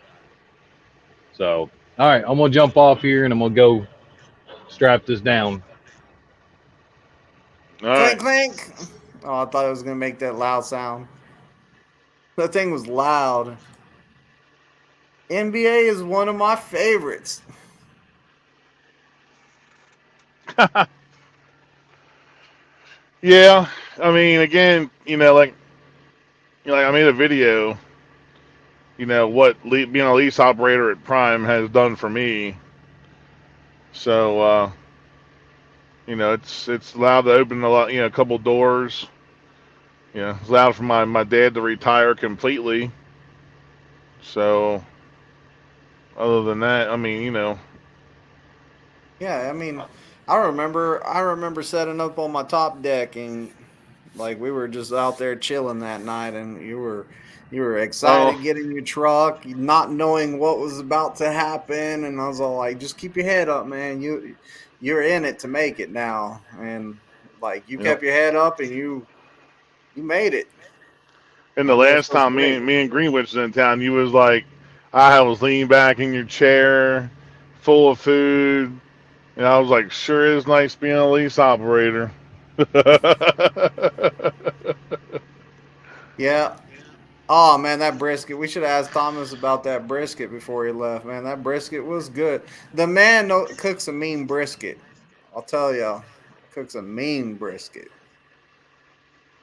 So, all right, I'm gonna jump off here and I'm gonna go strap this down. All Clink right. clink. Oh, I thought it was gonna make that loud sound. That thing was loud. NBA is one of my favorites. Yeah, I mean, again, like I made a video. What being a lease operator at Prime has done for me. So it's allowed to open a lot, a couple doors. It's allowed for my dad to retire completely. So other than that, I mean, Yeah, I mean, I remember setting up on my top deck and like we were just out there chilling that night, and you were oh, excited getting your truck, not knowing what was about to happen, and I was all like, just keep your head up, man. You're in it to make it now, and like you you know, kept your head up and you made it. and the I know it last feels time great. me and Greenwich was in town, you was like, I was leaning back in your chair, full of food, and I was like, sure is nice being a lease operator. Yeah. Oh man, that brisket. We should have asked Thomas about that brisket before he left. Man, that brisket was good. The man cooks a mean brisket. I'll tell y'all, cooks a mean brisket.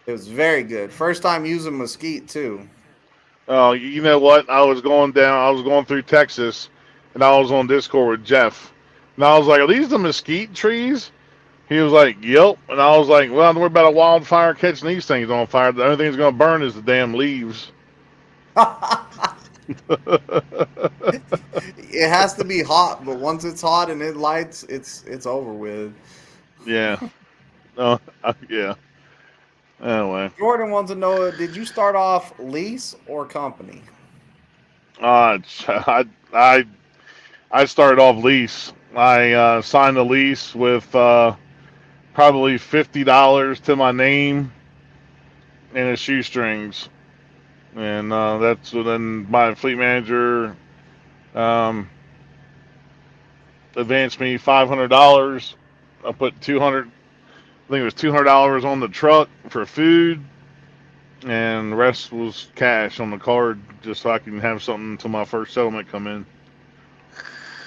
It was very good. First time using mesquite too. Oh, you know what? I was going through Texas, and I was on Discord with Jeff, and I was like, "Are these the mesquite trees?" He was like, "Yep," and I was like, "Well, don't worry about a wildfire catching these things on fire. The only thing that's going to burn is the damn leaves." It has to be hot, but once it's hot and it lights, it's over with. Yeah. Oh, yeah. Anyway, Jordan wants to know: did you start off lease or company? uh, I I started off lease. I signed a lease with probably $50 to my name and a shoestrings, and that's then my fleet manager um, advanced me $500. I put 200. I think it was $200 on the truck for food, and the rest was cash on the card, just so I can have something until my first settlement come in.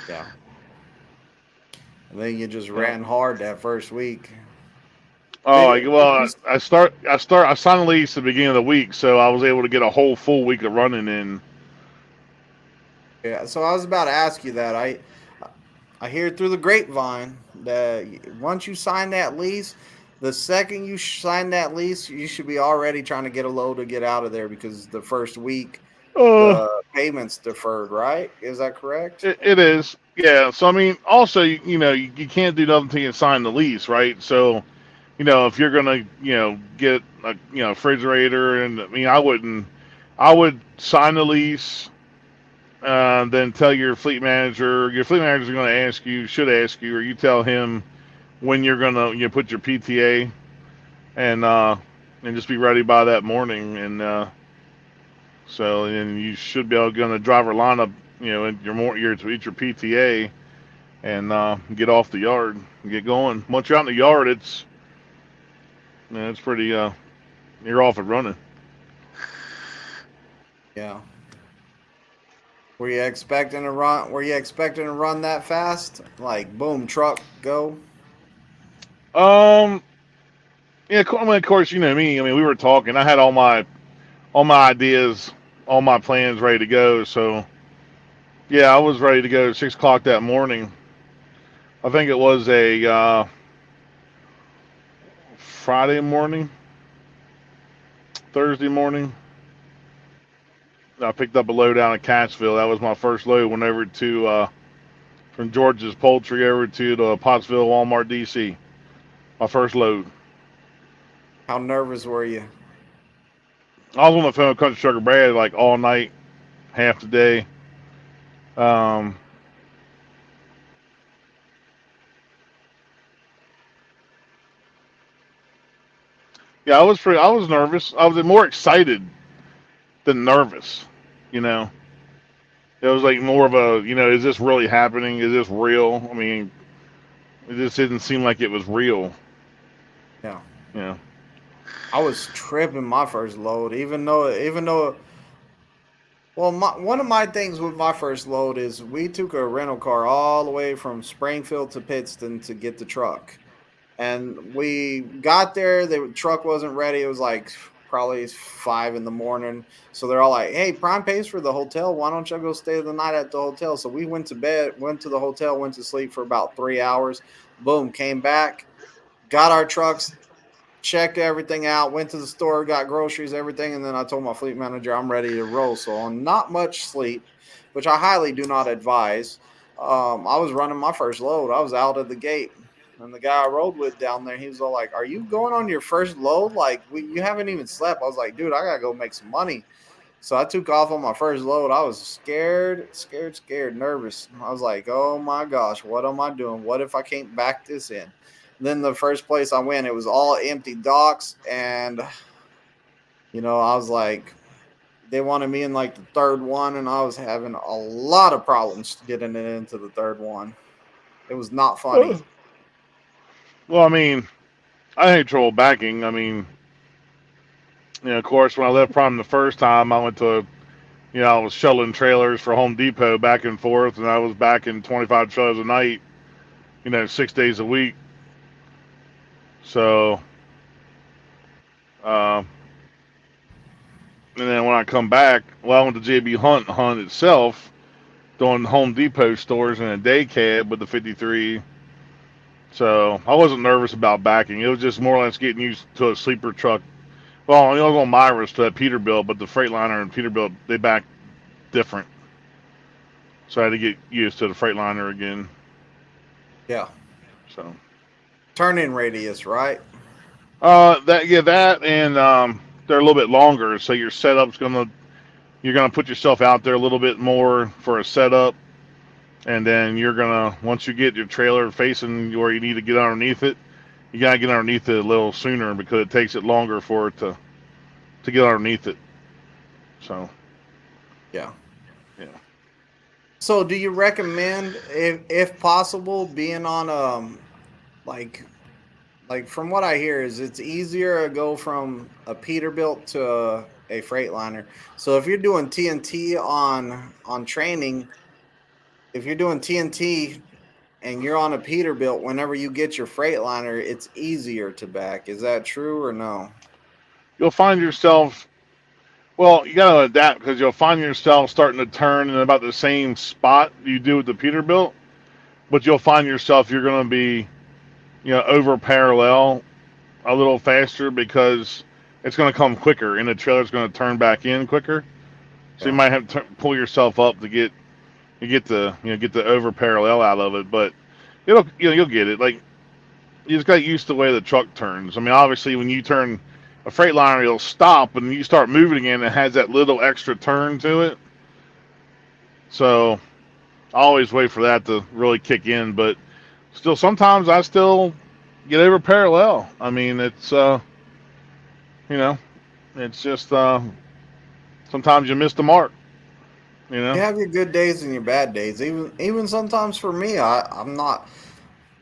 Yeah. I think you just Yep. ran hard that first week. Oh, Did, did you, I signed a lease at the beginning of the week, so I was able to get a whole full week of running in. yeah. So I was about to ask you that. I hear through the grapevine that once you sign that lease, the second you sign that lease, you should be already trying to get a load to get out of there because the first week Uh, the payments deferred, right? Is that correct? it is, yeah. So I mean, also, you can't do nothing until you sign the lease, right? So, if you're gonna, get a, refrigerator, and I mean, I would sign the lease, then tell your fleet manager. Your fleet manager is going to should ask you, or you tell him when you're gonna, put your PTA, and just be ready by that morning, and and you should be able to get on the driver lineup, in to eat your PTA, and get off the yard and get going. Once you're out in the yard, it's pretty. You're off and running. Yeah. Were you expecting to run? Were you expecting to run that fast? Like boom, truck, go. Um, yeah. I mean, of course, you know me. I mean, we were talking. I had all my ideas, all my plans ready to go. So yeah, I was ready to go at 6 o'clock that morning. I think it was a Friday morning, Thursday morning. I picked up a load out in Catchville. That was my first load. Went over to from George's Poultry over to the Pottsville Walmart DC. My first load. How nervous were you? I was on the phone with Country Trucker Brad like all night, half the day. Um, yeah, I was nervous. I was more excited than nervous. You know, it was like more of a, is this really happening? Is this real? I mean, it just didn't seem like it was real. Yeah. Yeah. I was tripping my first load, even though well, one of my things with my first load is we took a rental car all the way from Springfield to Pittston to get the truck. And we got there, the truck wasn't ready. It was like probably 5 in the morning. So they're all like, "Hey, Prime pays for the hotel. Why don't you go stay the night at the hotel?" So we went to bed, went to the hotel, went to sleep for about 3 hours. Boom, came back, got our trucks, checked everything out, went to the store, got groceries, everything, and then I told my fleet manager I'm ready to roll. So on not much sleep, which I highly do not advise, I was running my first load. I was out of the gate, and the guy I rode with down there, he was all like, "Are you going on your first load? Like you haven't even slept." I was like, "Dude, I gotta go make some money." So I took off on my first load. I was scared, nervous. I was like, "Oh my gosh, what am I doing? What if I can't back this in?" Then the first place I went, it was all empty docks, and I was like, they wanted me in like the third one, and I was having a lot of problems getting it into the third one. It was not funny. Well, I mean, I had trouble backing. I mean, of course, when I left Prime the first time, I went to, I was shuttling trailers for Home Depot back and forth, and I was backing 25 trailers a night, 6 days a week. So, uh, and then when I come back, well, I went to JB Hunt itself, doing Home Depot stores in a day cab with the 53. So I wasn't nervous about backing. It was just more or less getting used to a sleeper truck. Well, I was on Myra's to that Peterbilt, but the Freightliner and Peterbilt, they back different. So I had to get used to the Freightliner again. Yeah. So Turn-in radius, right? that and they're a little bit longer, so your setup's you're gonna put yourself out there a little bit more for a setup, and then you're gonna, once you get your trailer facing where you need to get underneath it, you gotta get underneath it a little sooner because it takes it longer for it to get underneath it. So Yeah. yeah. So do you recommend, if possible, being on like from what I hear is it's easier to go from a Peterbilt to a Freightliner. So if you're doing TNT on training, if you're doing TNT and you're on a Peterbilt, whenever you get your Freightliner, it's easier to back. Is that true or no? You'll find yourself, well, you gotta adapt because you'll find yourself starting to turn in about the same spot you do with the Peterbilt, but you'll find yourself you're gonna be, over parallel a little faster because it's going to come quicker and the trailer's going to turn back in quicker. So you Yeah. might have to pull yourself up to get the over parallel out of it, but you'll get it. Like, you just got used to the way the truck turns. I mean, obviously when you turn a Freightliner, it'll stop, and you start moving again. It has that little extra turn to it. So I always wait for that to really kick in, but still sometimes I still get over parallel. I mean, you know, it's just sometimes you miss the mark. You You know, have your good days and your bad days. Even sometimes for me, I'm not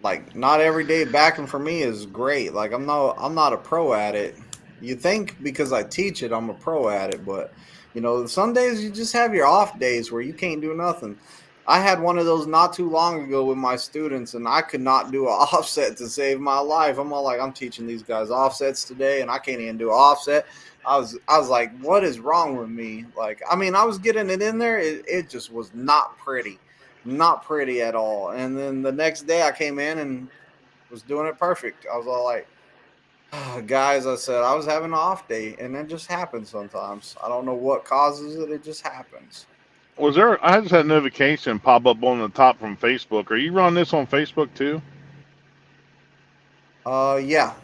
like not every day backing for me is great. Like I'm not a pro at it. You think because I teach it, I'm a pro at it, but some days you just have your off days where you can't do nothing. I had one of those not too long ago with my students, and I could not do an offset to save my life. I'm all like, I'm teaching these guys offsets today, and I can't even do an offset. I was like, what is wrong with me? Like, I mean, I was getting it in there. It just was not pretty at all. And then the next day I came in and was doing it perfect. I was all like, guys, I said I was having an off day, and it just happens sometimes. I don't know what causes it. It just happens. was there? I just had a notification pop up on the top from Facebook. Are you running this on Facebook too? Yeah.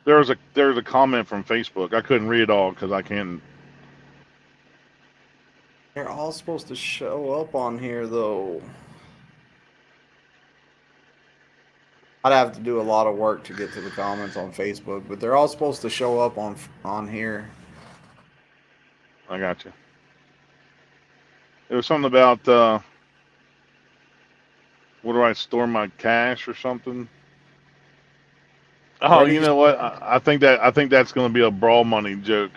There was a comment from Facebook. I couldn't read it all because I can't. They're all supposed to show up on here, though. I'd have to do a lot of work to get to the comments on Facebook, but they're all supposed to show up on here. I got you. It was something about where do I store my cash or something. Oh, Where do you you? know what? I think that's going to be a brawl money joke.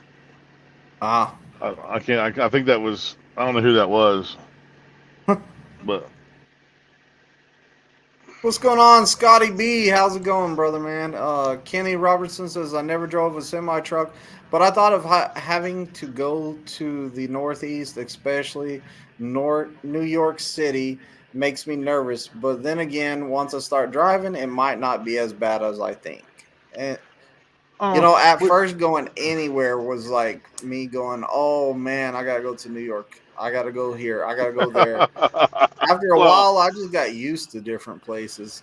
Ah, I can't. I think that was. I don't know who that was, but what's going on, Scotty B? How's it going, brother, man? Kenny Robertson says, I never drove a semi truck, but I thought of having to go to the Northeast, especially New York City, makes me nervous. But then again, once I start driving, it might not be as bad as I think. And uh, at we, first going anywhere was like me going, oh man, I gotta go to New York. I gotta go here. I gotta go there. After a well, while, I just got used to different places.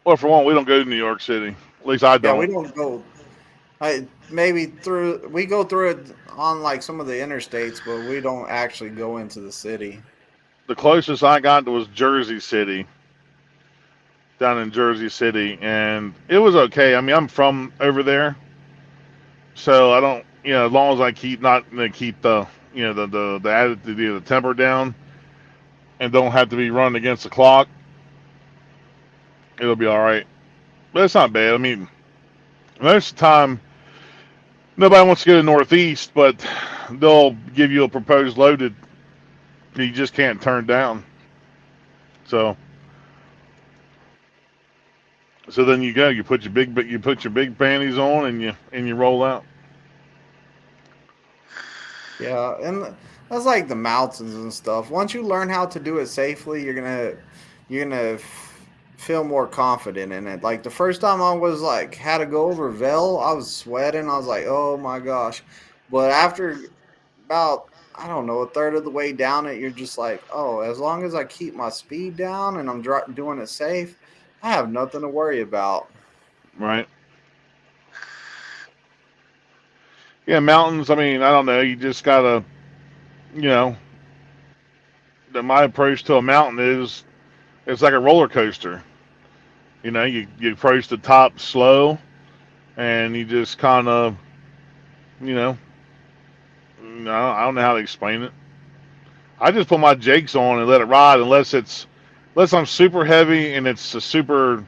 well, for one, we don't go to New York City. At least I Yeah, we don't. don't go. Maybe we go through it on like some of the interstates, but we don't actually go into the city. The closest I got was Jersey City, down in Jersey City, and it was okay. I mean, I'm from over there, so I don't, as long as I keep the, the attitude, the temper down, and don't have to be running against the clock, it'll be all right. But it's not bad. I mean, Most of the time, nobody wants to go to Northeast, but they'll give you a proposed load that you just can't turn down. So, so then you go. You put your big panties on, and you roll out. Yeah, and that's like the mountains and stuff. Once you learn how to do it safely, you're gonna feel more confident in it. Like the first time I was like had to go over Vel, I was sweating. I was like, oh my gosh. But after about I don't know a third of the way down it, you're just like, oh, as long as I keep my speed down and I'm doing it safe, I have nothing to worry about. Right? Yeah, mountains. I mean, I don't know. You just gotta, you know, my approach to a mountain is it's like a roller coaster. You approach the top slow, and you just kind of, you know, no, I don't know how to explain it. I just put my jakes on and let it ride, unless I'm super heavy and it's a super,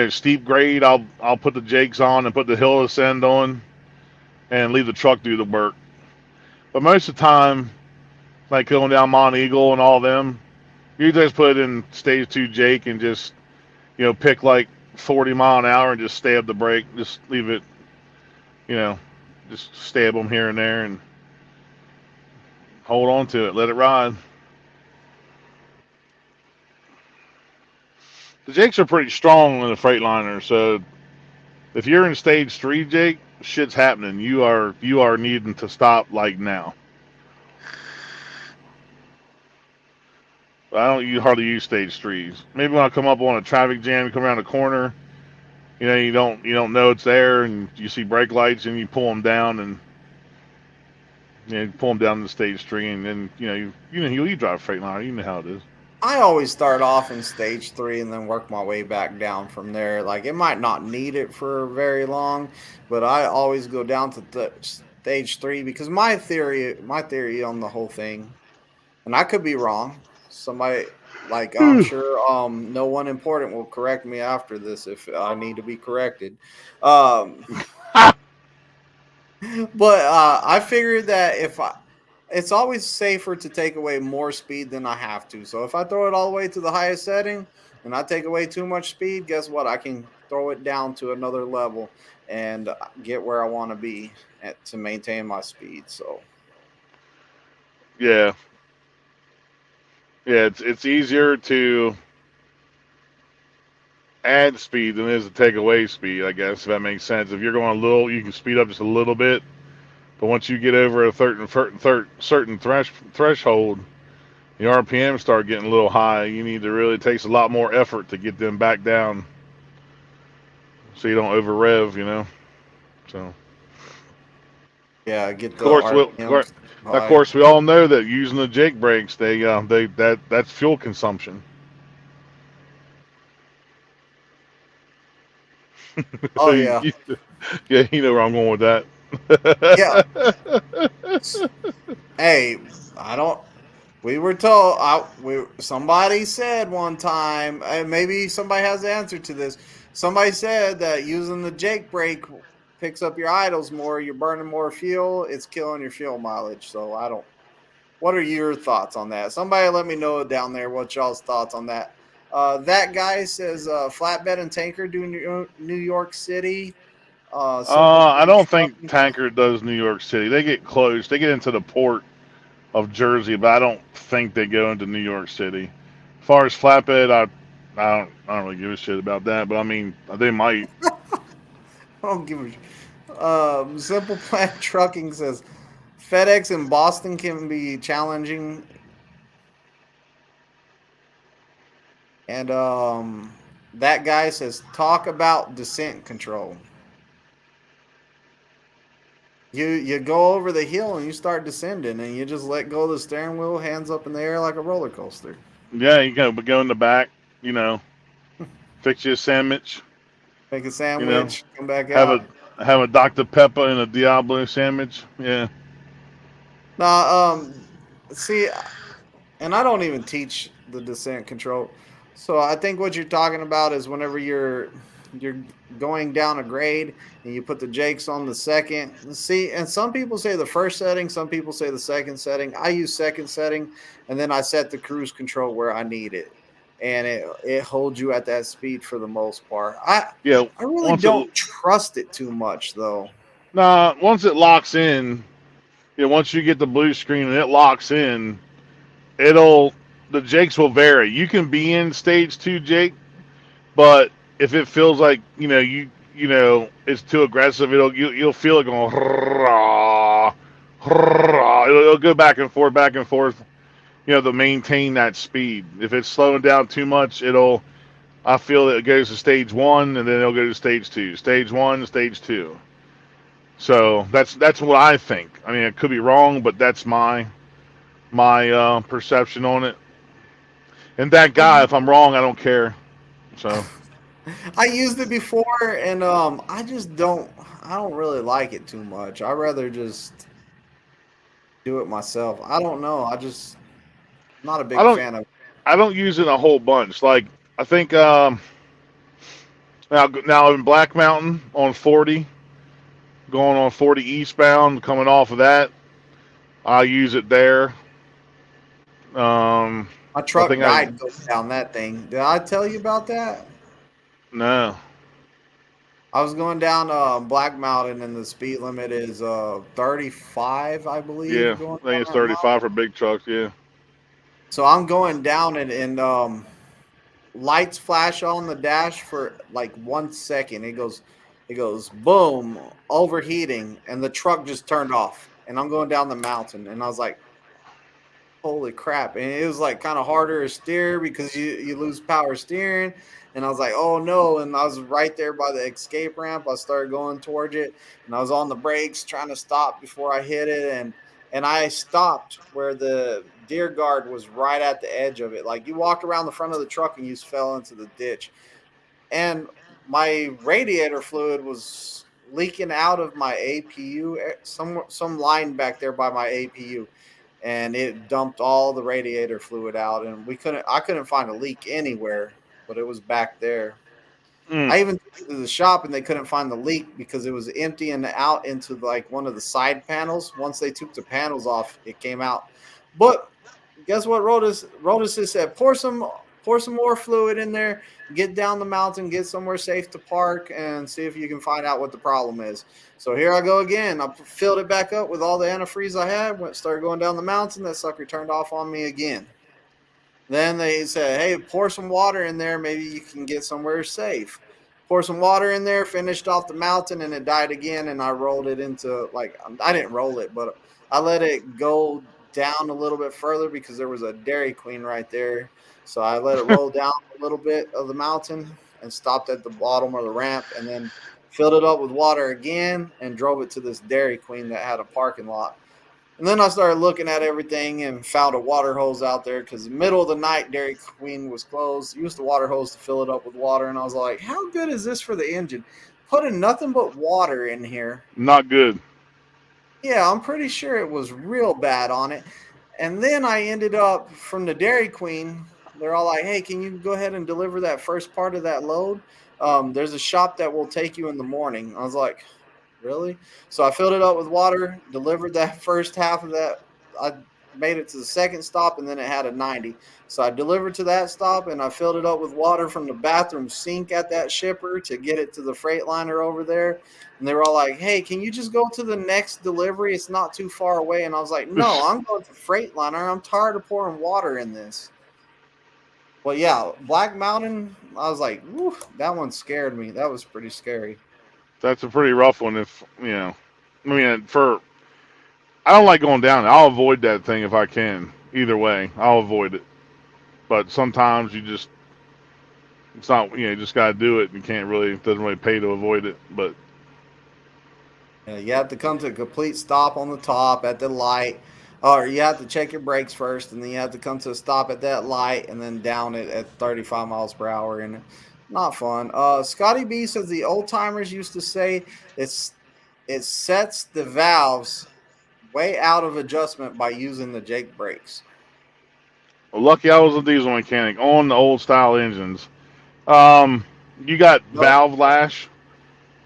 steep grade. I'll put the jakes on and put the hill ascend on and leave the truck do the work. But most of the time, like going down Mont Eagle and all them, you just put in stage two Jake and just pick like 40 mile an hour and just stab the brake. Just leave it, you know, just stab them here and there and hold on to it. Let it ride. The Jakes are pretty strong in the Freightliner, so if you're in stage three, Jake, shit's happening. You are needing to stop like now. I don't you hardly use stage threes. Maybe when I come up on a traffic jam, you come around the corner, you don't know it's there, and you see brake lights, and you pull them down, and you pull them down to stage three, and then you drive Freightliner, you know how it is. I always start off in stage three and then work my way back down from there. Like it might not need it for very long, but I always go down to stage three because my theory on the whole thing, and I could be wrong. Somebody like I'm sure no one important will correct me after this if I need to be corrected. Um, but I figured that if I, it's always safer to take away more speed than I have to. So if I throw it all the way to the highest setting and I take away too much speed, guess what? I can throw it down to another level and get where I want to be to maintain my speed. So Yeah, yeah. It's easier to add speed than it is to take away speed. I guess if that makes sense. If you're going a little, you can speed up just a little bit. But once you get over a certain threshold, the RPM start getting a little high. You need to really, it takes a lot more effort to get them back down, so you don't over rev. So yeah, get of the course, RPMs of high. course, we all know that using the Jake brakes, that's fuel consumption. so Oh yeah, yeah, you know where I'm going with yeah. that. Hey, I don't. We were told. Somebody said one time. Maybe somebody has the answer to this. Somebody said that using the Jake brake picks up your idles more. You're burning more fuel. It's killing your fuel mileage. So I don't. What are your thoughts on that? Somebody let me know down there what y'all's thoughts on that. That guy says flatbed and tanker do New York City. Simple I plan don't think trucking. Tanker does New York City. They get close. They get into the port of Jersey, but I don't think they go into New York City. As far as flatbed, I don't really give a shit about that. But I mean, they might. I don't give a. Simple plan trucking says FedEx in Boston can be challenging, and that guy says talk about descent control. You go over the hill and you start descending, and you just let go of the steering wheel, hands up in the air like a roller coaster. Yeah, you go in the back. You know, fix you a sandwich. Make a You know, sandwich, come back have out. a Dr Pepper and a Diablo sandwich. Yeah. Now, see, and I don't even teach the descent control. So I think what you're talking about is whenever you're going down a grade and you put the jakes on the second. See, and some people say the first setting, some people say the second setting. I use second setting, and then I set the cruise control where I need it, and it holds you at that speed for the most part. Yeah, I really once don't it trust it too much though. once it locks in, once you get the blue screen and it locks in, it'll the jakes will vary. You can be in stage 2 jake, but if it feels like it's too aggressive, you'll feel it going. It'll go back and forth. To maintain that speed. If it's slowing down too much, I feel that it goes to stage 1 and then it'll go to stage 2, stage 1, stage 2. So that's what I think. I mean, it could be wrong, but that's my perception on it. And that guy, if I'm wrong, I don't care. So I used it before, and I don't really like it too much. I rather just do it myself. I don't know. Not a I big don't fan of it. I don't use it a whole bunch. Like I think now in Black Mountain on 40, going on 40 eastbound, coming off of that, I use it there. Um, My I truck think I died going down that thing. Did I tell you about that? no, I was going down Black Mountain, and the speed limit is 35, I yeah, believe, going I think down it's that mountain. 35 for big trucks. Yeah, So I'm going down, and lights flash on the dash for like 1 second. It goes boom, overheating, and the truck just turned off. And I'm going down the mountain, and I was like, holy crap. And it was like kind of harder to steer because you lose power steering. And I was like, oh no. And I was right there by the escape ramp. I started going towards it, and I was on the brakes trying to stop before I hit it. And I stopped where the deer guard was right at the edge of it. Like you walked around the front of the truck and you just fell into the ditch. And my radiator fluid was leaking out of my APU, some line back there by my APU, and it dumped all the radiator fluid out, and I couldn't find a leak anywhere, but it was back there. mm. I even took it to the shop and they couldn't find the leak because it was emptying out into like one of the side panels. Once they took the panels off, it came out. But guess what? Rotus has said pour some more fluid in there, get down the mountain, get somewhere safe to park, and see if you can find out what the problem is. So here I go again. I filled it back up with all the antifreeze I had. Started going down the mountain. That sucker turned off on me again. Then they said, hey, pour some water in there. Maybe you can get somewhere safe. Pour some water in there, finished off the mountain, and it died again. And I rolled it into, like, I didn't roll it, but I let it go down a little bit further because there was a Dairy Queen right there. So I let it roll down a little bit of the mountain and stopped at the bottom of the ramp, and then filled it up with water again and drove it to this Dairy Queen that had a parking lot. And then I started looking at everything and found a water hose out there because the middle of the night Dairy Queen was closed. Used the water hose to fill it up with water, and I was like, "How good is this for the engine? Putting nothing but water in here." Not good. Yeah, I'm pretty sure it was real bad on it. And then I ended up from the Dairy Queen. They're all like, "Hey, can you go ahead and deliver that first part of that load? There's a shop that will take you in the morning." I was like, really? So I filled it up with water, delivered that first half of that. I made it to the second stop, and then it had a 90. So I delivered to that stop, and I filled it up with water from the bathroom sink at that shipper to get it to the Freightliner over there. And they were all like, hey, can you just go to the next delivery? It's not too far away. And I was like, no, I'm going to Freightliner. I'm tired of pouring water in this. Well, yeah, Black Mountain, I was like, whew, that one scared me. That was pretty scary. That's a pretty rough one. I mean, I don't like going down. I'll avoid that thing if I can. Either way, I'll avoid it. But sometimes it's not. You just gotta do it. You can't really. It doesn't really pay to avoid it. But Yeah, you have to come to a complete stop on the top at the light, or you have to check your brakes first, and then you have to come to a stop at that light, and then down it at 35 miles per hour, and not fun. Scotty B says the old timers used to say it sets the valves way out of adjustment by using the Jake brakes. lucky I was a diesel mechanic on the old style engines. Um, You got Nope. valve lash.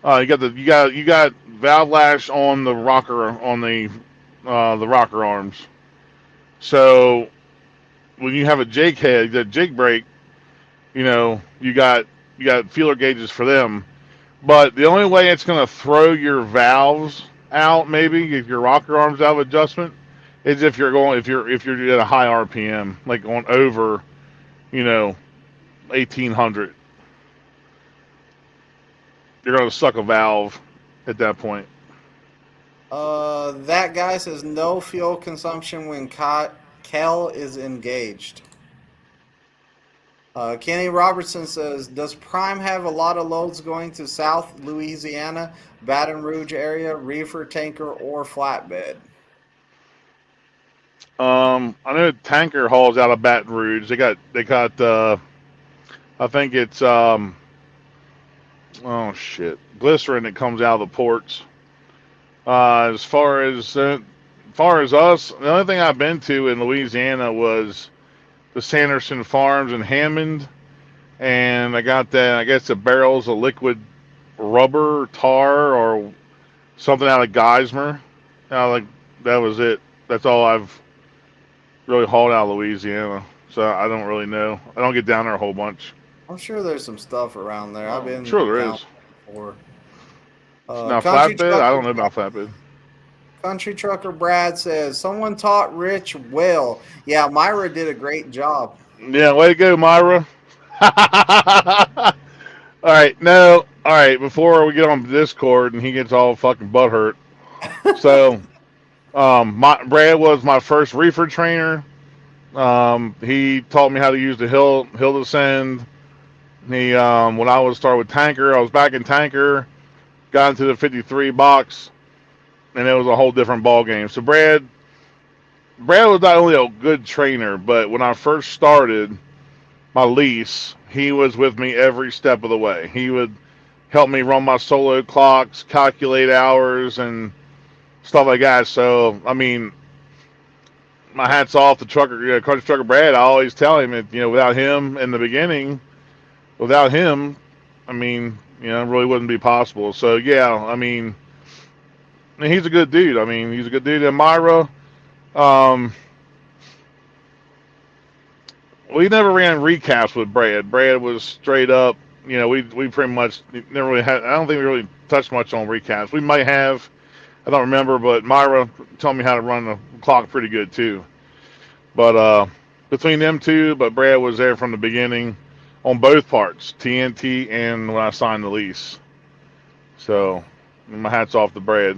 You got valve lash on the rocker arms. So when you have a Jake head, the Jake brake, you got feeler gauges for them. But the only way it's going to throw your valves out, maybe if your rocker arms out of adjustment, is if you're at a high RPM, like going over, 1800. You're going to suck a valve at that point. That guy says no fuel consumption when Kel is engaged. Kenny Robertson says, does Prime have a lot of loads going to South Louisiana, Baton Rouge area, reefer, tanker, or flatbed? I know Tanker hauls out of Baton Rouge. They got I think it's oh shit, glycerin that comes out of the ports. As far as us, the only thing I've been to in Louisiana was the Sanderson Farms in Hammond, and I got that. I guess the barrels of liquid rubber, tar, or something out of Geismar. Like that was it. That's all I've really hauled out of Louisiana. So I don't really know. I don't get down there a whole bunch. I'm sure there's some stuff around there. I've been Sure there down is. before. Now Country flatbed, I don't know trucker, about flatbed. Country Trucker Brad says, someone taught Rich well. Yeah, Myra did a great job. Yeah, way to go, Myra. All right, no, all right. Before we get on Discord and he gets all fucking butthurt, so Brad was my first reefer trainer. He taught me how to use the hill descend. He when I was started with tanker, I was back in tanker, got into the 53 box, and it was a whole different ball game. So Brad was not only a good trainer, but when I first started my lease, he was with me every step of the way. He would help me run my solo clocks, calculate hours, and stuff like that. So, I mean, my hat's off to Country Trucker Brad. I always tell him that, without him in the beginning, without him, I mean, it really wouldn't be possible. So, yeah, I mean, he's a good dude. I mean, he's a good dude. And Myra, um, we never ran recaps with Brad. Brad was straight up. We pretty much never really had. I don't think we really touched much on recaps. We might have. I don't remember, but Myra told me how to run the clock pretty good too. But between them two, but Brad was there from the beginning on both parts, TNT and when I signed the lease. So my hat's off to Brad.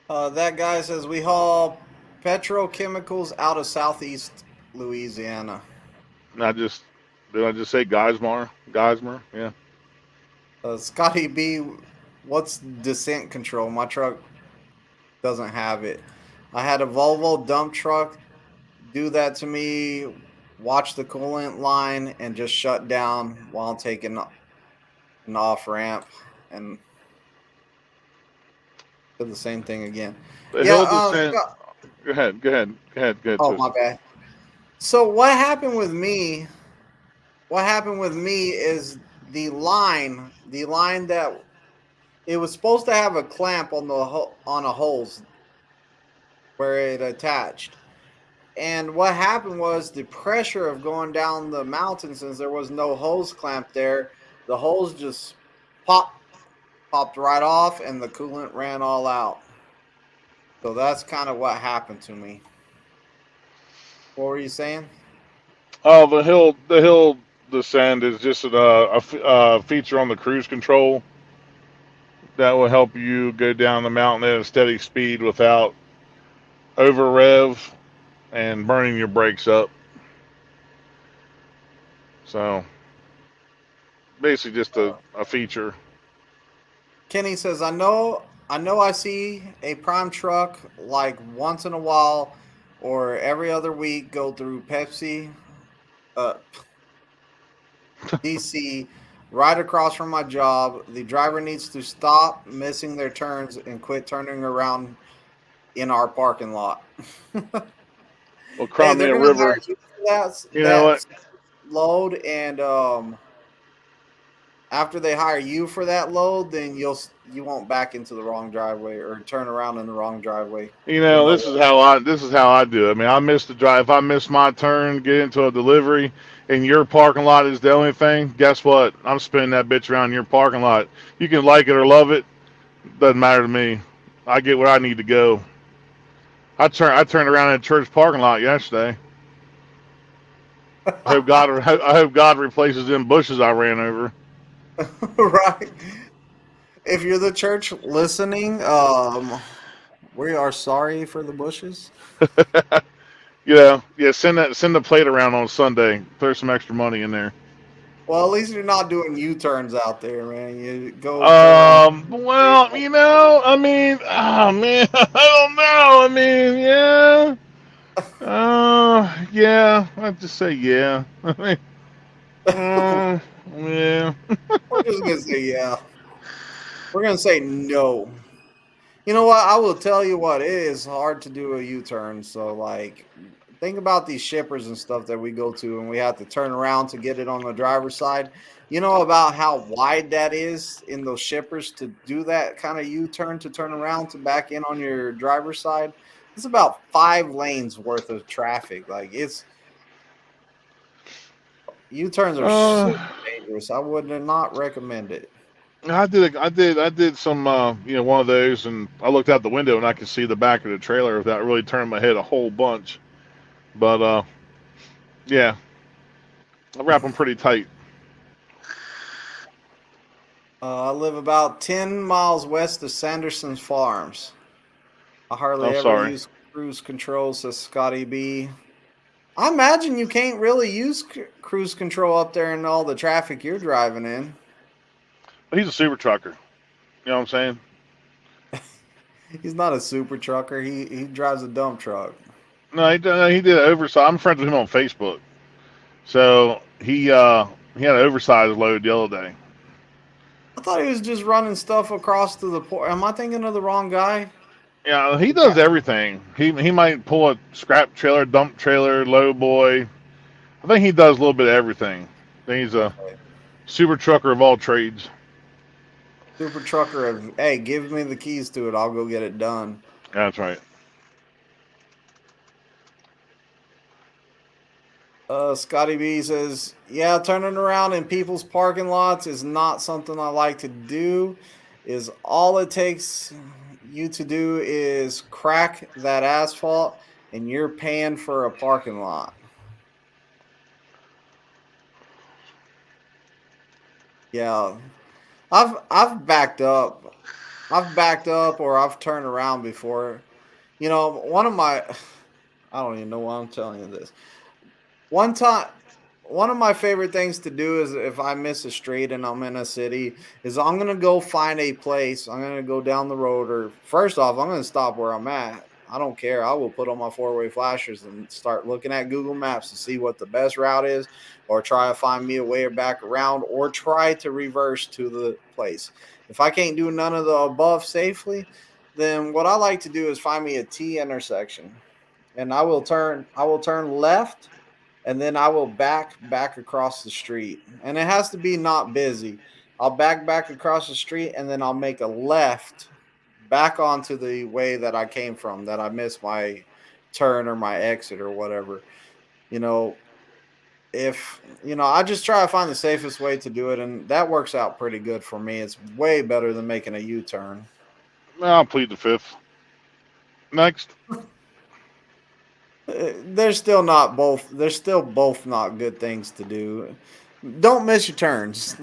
That guy says, we haul petrochemicals out of Southeast Louisiana. Did I just say Geismar? Geismar, yeah. Scotty B, what's descent control? My truck doesn't have it. I had a Volvo dump truck do that to me, watch the coolant line, and just shut down while taking an off ramp, and did the same thing again. The hill descent. Go ahead. Oh, my bad. So what happened with me? What happened with me is the line that it was supposed to have a clamp on a hose where it attached. And what happened was the pressure of going down the mountain, since there was no hose clamp there, the hose just popped right off, and the coolant ran all out. So that's kind of what happened to me. What were you saying? Oh, the hill descend is just a feature on the cruise control that will help you go down the mountain at a steady speed without over rev and burning your brakes up. So basically just a feature. Kenny says, I know I see a prime truck like once in a while or every other week go through Pepsi DC right across from my job. The driver needs to stop missing their turns and quit turning around in our parking lot. Well, Crimea they're gonna River. hire you for that. You know what? load, and after they hire you for that load, then you won't back into the wrong driveway or turn around in the wrong driveway. You With know, no this is how I do it. I mean, I miss the drive. If I miss my turn, get into a delivery, and your parking lot is the only thing. Guess what? I'm spinning that bitch around your parking lot. You can like it or love it. Doesn't matter to me. I get where I need to go. I turned around in a church parking lot yesterday. I hope God replaces them bushes I ran over. right. If you're the church listening, we are sorry for the bushes. Yeah. Send the plate around on Sunday. Throw some extra money in there. Well, at least you're not doing U-turns out there, man. You go turn around. Well, I mean, oh man, I don't know. I mean, yeah. Yeah. I'd just say yeah. I mean, uh, yeah. We're just gonna say yeah. We're gonna say no. You know what? I will tell you what, it is hard to do a U-turn. So like think about these shippers and stuff that we go to and we have to turn around to get it on the driver's side. You know about how wide that is in those shippers to do that kind of U-turn to turn around to back in on your driver's side? It's about 5 lanes worth of traffic. Like it's U-turns are Uh, super dangerous. I would not recommend it. I did some, one of those, and I looked out the window and I could see the back of the trailer without really turning my head a whole bunch. But yeah, I wrap them pretty tight. I live about 10 miles west of Sanderson's Farms. I hardly Oh, ever sorry. use cruise control, says Scotty B. I imagine you can't really use cruise control up there in all the traffic you're driving in. But he's a super trucker. You know what I'm saying? He's not a super trucker. He drives a dump truck. No, he did an oversized. I'm friends with him on Facebook, so he had an oversized load the other day. I thought he was just running stuff across to the port. Am I thinking of the wrong guy? Yeah, he Yeah. does everything. He might pull a scrap trailer, dump trailer, low boy. I think he does a little bit of everything. I think he's a Okay. super trucker of all trades. Super trucker of, hey, give me the keys to it. I'll go get it done. That's right. Scotty B says, yeah, turning around in people's parking lots is not something I like to do. Is all it takes you to do is crack that asphalt and you're paying for a parking lot. Yeah. I've backed up. I've backed up or I've turned around before. You know, one of my I don't even know why I'm telling you this. One time, one of my favorite things to do is if I miss a street and I'm in a city, is I'm gonna go find a place. I'm gonna go down the road, or first off, I'm gonna stop where I'm at. I don't care. I will put on my four-way flashers and start looking at Google Maps to see what the best route is, or try to find me a way back around, or try to reverse to the place. If I can't do none of the above safely, then what I like to do is find me a T intersection, and I will turn left and then I will back across the street. And it has to be not busy. I'll back across the street and then I'll make a left back onto the way that I came from that I missed my turn or my exit or whatever. You know, if I just try to find the safest way to do it and that works out pretty good for me. It's way better than making a U-turn. I'll plead the fifth. Next. They're still both not good things to do. Don't miss your turns.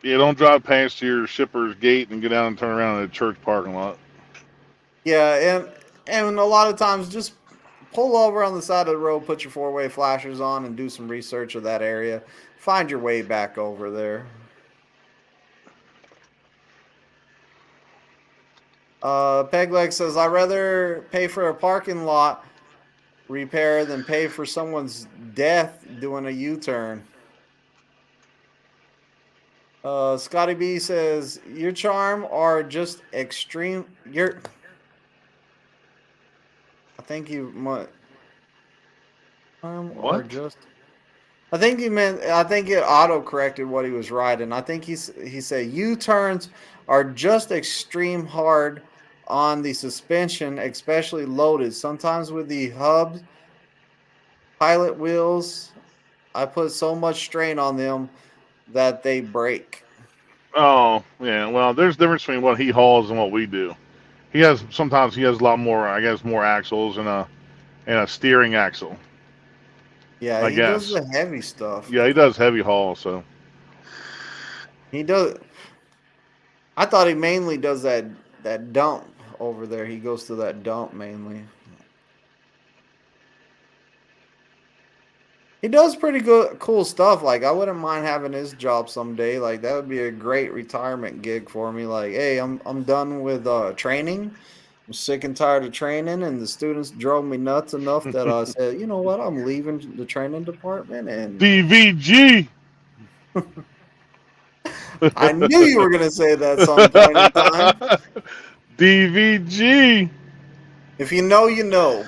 Yeah, don't drive past your shipper's gate and get out and turn around in a church parking lot. Yeah, and a lot of times just pull over on the side of the road, put your four-way flashers on, and do some research of that area. Find your way back over there. Pegleg says, "I'd rather pay for a parking lot repair than pay for someone's death doing a U-turn." Scotty B says, "Your charm are just extreme. I think you might. Or What? just. I think he meant. I think it auto corrected what he was writing. I think he said U turns are just extreme hard on the suspension, especially loaded. Sometimes with the hubs, pilot wheels, I put so much strain on them that they break. Oh, yeah. Well, there's a difference between what he hauls and what we do. Sometimes he has a lot more, I guess, more axles and a steering axle, Yeah, I he does guess. the heavy stuff. Yeah, he does heavy haul, so He does. I thought he mainly does that dump over there. He goes to that dump mainly. He does pretty good, cool stuff. Like I wouldn't mind having his job someday. Like that would be a great retirement gig for me. Like, hey, I'm done with training. I'm sick and tired of training, and the students drove me nuts enough that I said, you know what, I'm leaving the training department. And DVG. I knew you were gonna say that some point in time. DVG. If you know, you know.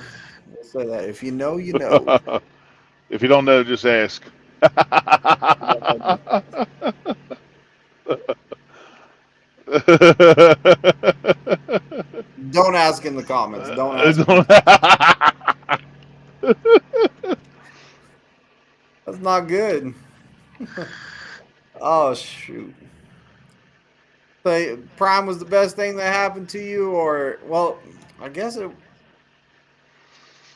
We'll say that. If you know, you know. If you don't know, just ask. Don't ask in the comments. Don't ask in the Don't- comments. That's not good. Oh shoot. So Prime was the best thing that happened to you, or well, I guess it.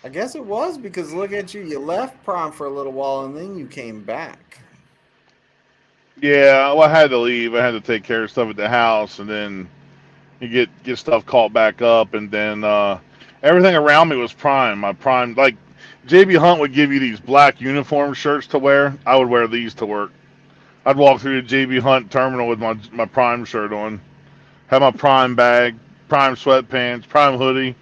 I guess it was because look at you. You left Prime for a little while and then you came back. Yeah, well, I had to leave. I had to take care of stuff at the house, and then you get stuff caught back up, and then everything around me was Prime. My Prime, like JB Hunt would give you these black uniform shirts to wear. I would wear these to work. I'd walk through the JB Hunt terminal with my Prime shirt on, have my Prime bag, Prime sweatpants, Prime hoodie.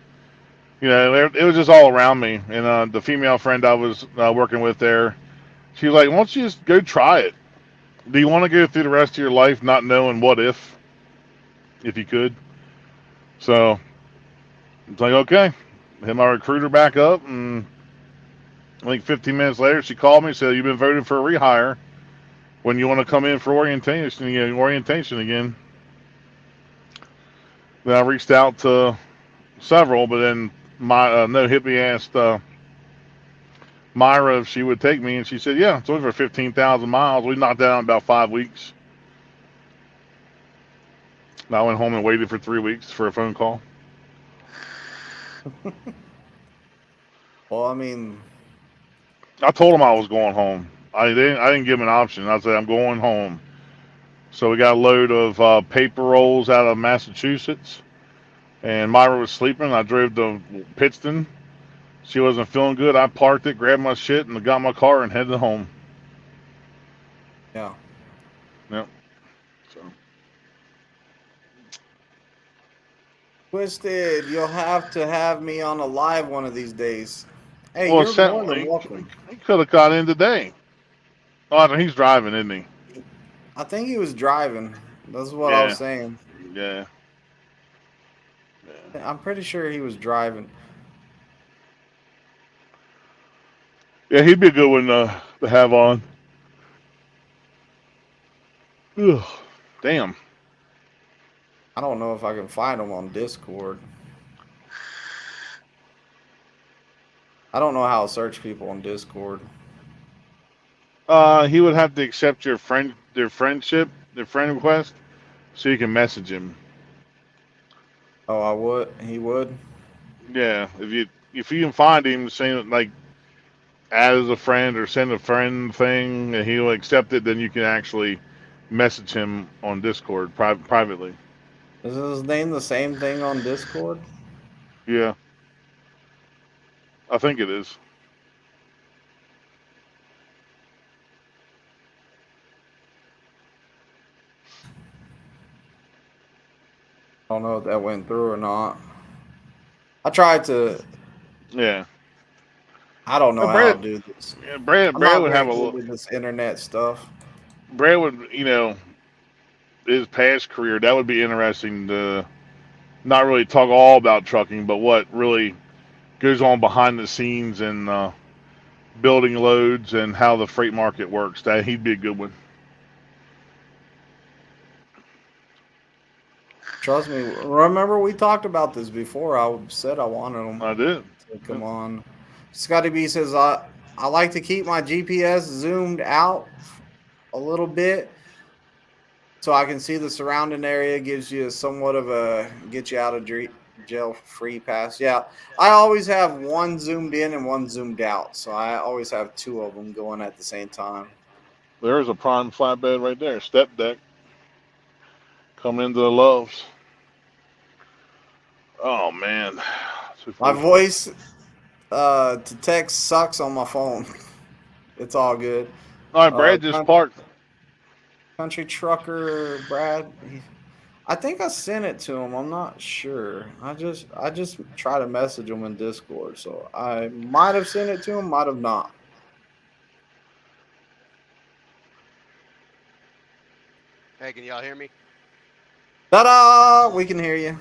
You know, it was just all around me. And the female friend I was working with there, she was like, "Why don't you just go try it? Do you want to go through the rest of your life not knowing what if you could?" So it's like, okay, hit my recruiter back up, and I think 15 minutes later, she called me and said, "You've been voted for a rehire. When you want to come in for orientation again." Then I reached out to several, but then my no hippie asked Myra if she would take me, and she said, "Yeah, it's over 15,000 miles. We knocked that out in about 5 weeks." And I went home and waited for 3 weeks for a phone call. Well, I mean, I told him I was going home. I didn't give him an option. I said I'm going home. So we got a load of paper rolls out of Massachusetts, and Myra was sleeping. I drove to Pittston. She wasn't feeling good. I parked it, grabbed my shit, and got my car and headed home. yeah. Yep. So Twisted, you'll have to have me on a live one of these days. Hey, well, you're more than he welcome. could have got in today. Oh, no, he's driving, isn't he? I think he was driving. That's what I was Yeah. saying. Yeah. Yeah. I'm pretty sure he was driving. Yeah, he'd be a good one to have on. Ugh, damn. I don't know if I can find him on Discord. I don't know how to search people on Discord. He would have to accept your friend request, so you can message him. Oh, I would. He would. Yeah, if you can find him, saying like add as a friend or send a friend thing, and he'll accept it, then you can actually message him on Discord privately. Is his name the same thing on Discord? Yeah, I think it is. I don't know if that went through or not. I tried to. Yeah. I don't know how Brad, to do this. yeah, Brad, I'm Brad not would very have a good with this internet stuff. Brad would, his past career. That would be interesting to not really talk all about trucking, but what really goes on behind the scenes and building loads and how the freight market works. That he'd be a good one. Trust me. Remember we talked about this before. I said I wanted him I did. to come on. Scotty B says I like to keep my GPS zoomed out a little bit so I can see the surrounding area. Gives you somewhat of a get you out of jail free pass. Yeah, I always have one zoomed in and one zoomed out, so I always have two of them going at the same time. There's a prime flatbed right there. Step deck. Coming into the loves. Oh man. My voice to text sucks on my phone. It's all good. All right, Brad just parked. Country trucker Brad. I think I sent it to him. I'm not sure. I just try to message him in Discord, so I might have sent it to him, might have not. Hey, can y'all hear me? Ta-da! We can hear you.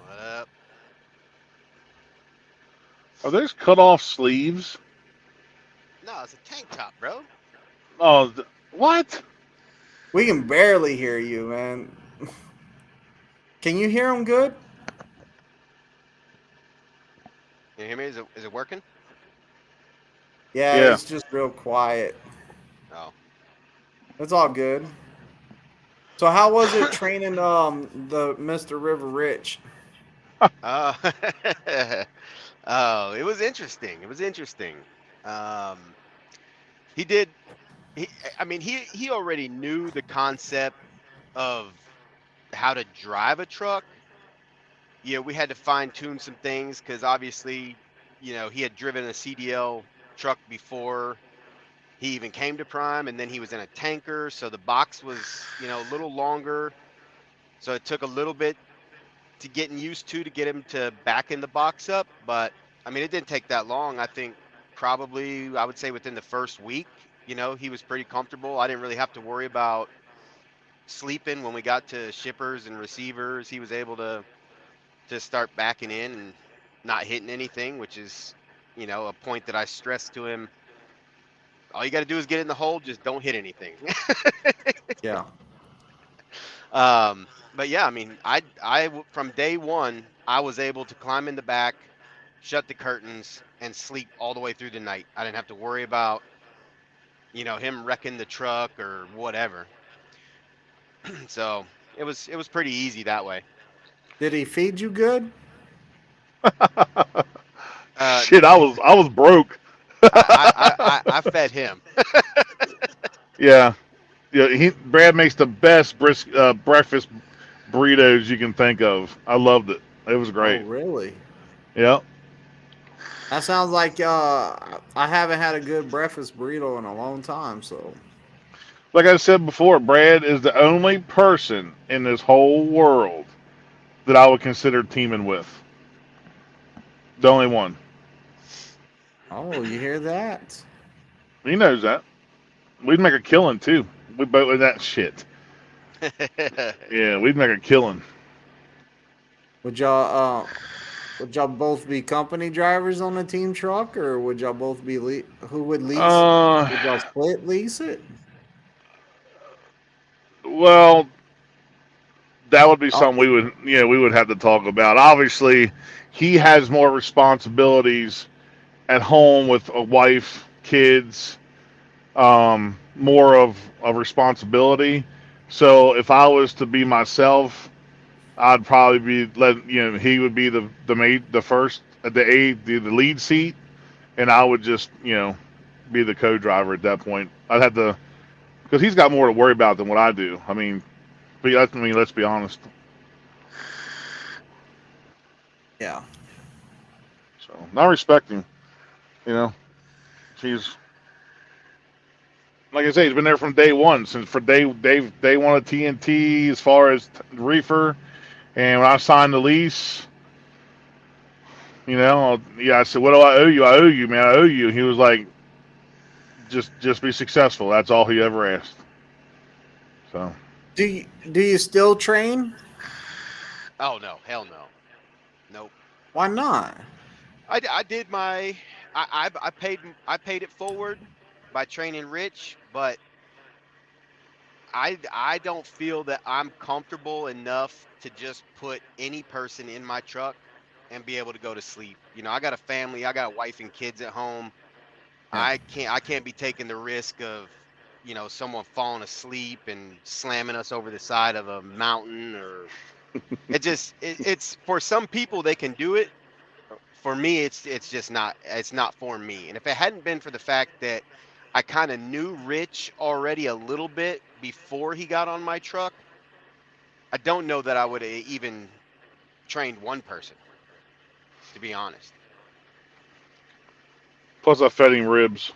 What up? Are those cut off sleeves? No, it's a tank top, bro. Oh, what? We can barely hear you, man. Can you hear him good? Can you hear me? Is it working? Yeah, it's just real quiet. Oh. It's all good. So how was it training the Mr. River Rich? Oh, oh, it was interesting. It was interesting. He did. I mean, he already knew the concept of how to drive a truck. Yeah, we had to fine tune some things because obviously, he had driven a CDL truck before he even came to Prime, and then he was in a tanker, so the box was, a little longer. So it took a little bit to getting used to get him to backing the box up. But I mean, it didn't take that long. I think probably I would say within the first week, he was pretty comfortable. I didn't really have to worry about sleeping when we got to shippers and receivers. He was able to start backing in and not hitting anything, which is, a point that I stressed to him. All you got to do is get in the hole. Just don't hit anything. Yeah. But yeah, I mean, I from day one, I was able to climb in the back, shut the curtains, and sleep all the way through the night. I didn't have to worry about, him wrecking the truck or whatever. So it was pretty easy that way. Did he feed you good? Shit, I was broke. I fed him. Yeah. Brad makes the best breakfast burritos you can think of. I loved it. It was great. Oh, really? Yeah. That sounds like I haven't had a good breakfast burrito in a long time, so. Like I said before, Brad is the only person in this whole world that I would consider teaming with. The only one. Oh, you hear that? He knows that. We'd make a killing too. We both with that shit. Yeah, we'd make a killing. Would y'all both be company drivers on the team truck, or would y'all both be who would lease? Would y'all split lease it? Well, that would be something we would have to talk about. Obviously, he has more responsibilities at home with a wife, kids, more of a responsibility. So if I was to be myself, I'd probably be he would be the lead seat, and I would just be the co-driver at that point. I'd have to, because he's got more to worry about than what I do. I mean, let's be honest. Yeah. So I respect him. He's like I say, he's been there from day one. Since for day one of TNT, as far as reefer, and when I signed the lease, I said, "What do I owe you? I owe you, man. I owe you." He was like, "Just be successful." That's all he ever asked. So. Do you still train? Oh no, hell no, nope. Why not? I did my I paid it forward by training Rich, but I don't feel that I'm comfortable enough to just put any person in my truck and be able to go to sleep. You know, I got a family, I got a wife and kids at home. Yeah. I can't be taking the risk of, you know, someone falling asleep and slamming us over the side of a mountain. Or it's for some people they can do it. For me it's just not, it's not for me. And if it hadn't been for the fact that I kind of knew Rich already a little bit before he got on my truck, I don't know that I would have even trained one person, to be honest. Plus, I fed him ribs.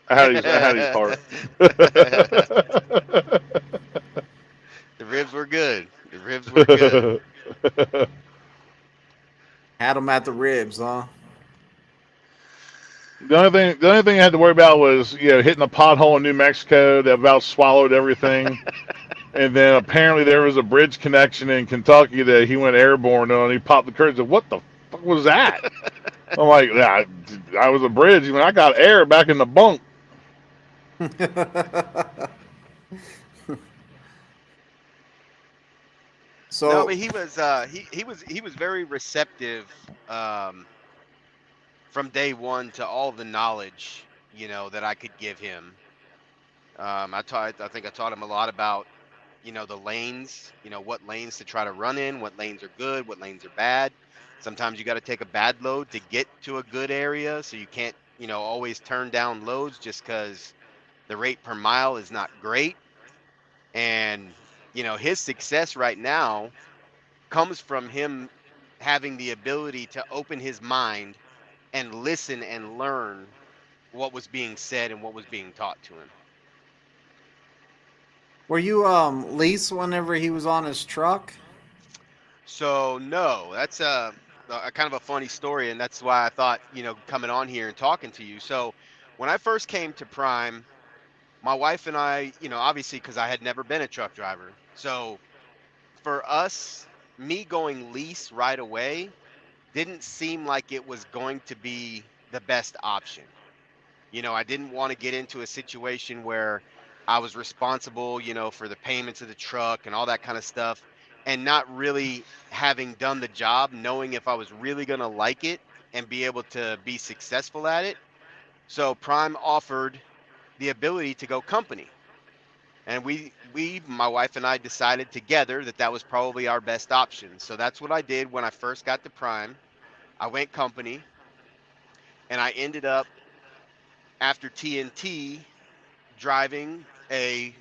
I had his heart. The ribs were good. The ribs were good. Had them at the ribs, huh? The only thing I had to worry about was hitting a pothole in New Mexico that about swallowed everything. And then apparently there was a bridge connection in Kentucky that he went airborne on. He popped the curtain. Said, "What the fuck was that?" I'm like, "Yeah, I was a bridge. I mean, I got air back in the bunk." No, So but he was very receptive um from day one to all the knowledge, you know, that I could give him. I think I taught him a lot about, you know, the lanes, you know, what lanes to try to run in, what lanes are good, what lanes are bad. Sometimes you got to take a bad load to get to a good area, so you can't, you know, always turn down loads just because the rate per mile is not great. And, you know, his success right now comes from him having the ability to open his mind and listen and learn what was being said and what was being taught to him. were you lease whenever he was on his truck? So no, that's a kind of a funny story, and that's why I thought, you know, coming on here and talking to you. So when I first came to Prime, my wife and I, you know, obviously because I had never been a truck driver, so for us, me going lease right away didn't seem like it was going to be the best option. You know, I didn't want to get into a situation where I was responsible, you know, for the payments of the truck and all that kind of stuff, and not really having done the job, knowing if I was really going to like it and be able to be successful at it. So Prime offered the ability to go company. And my wife and I decided together that that was probably our best option. So that's what I did when I first got to Prime. I went company, and I ended up after TNT driving a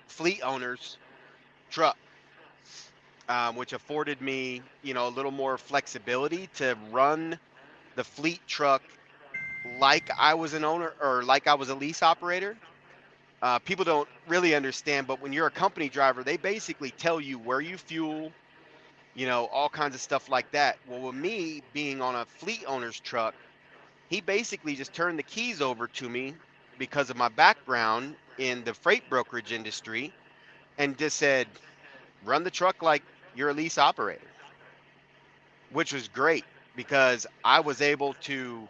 fleet owner's truck, which afforded me, you know, a little more flexibility to run the fleet truck like I was an owner or like I was a lease operator. People don't really understand, but when you're a company driver, they basically tell you where you fuel, you know, all kinds of stuff like that. Well, with me being on a fleet owner's truck, he basically just turned the keys over to me because of my background in the freight brokerage industry and just said, run the truck like you're a lease operator, which was great because I was able to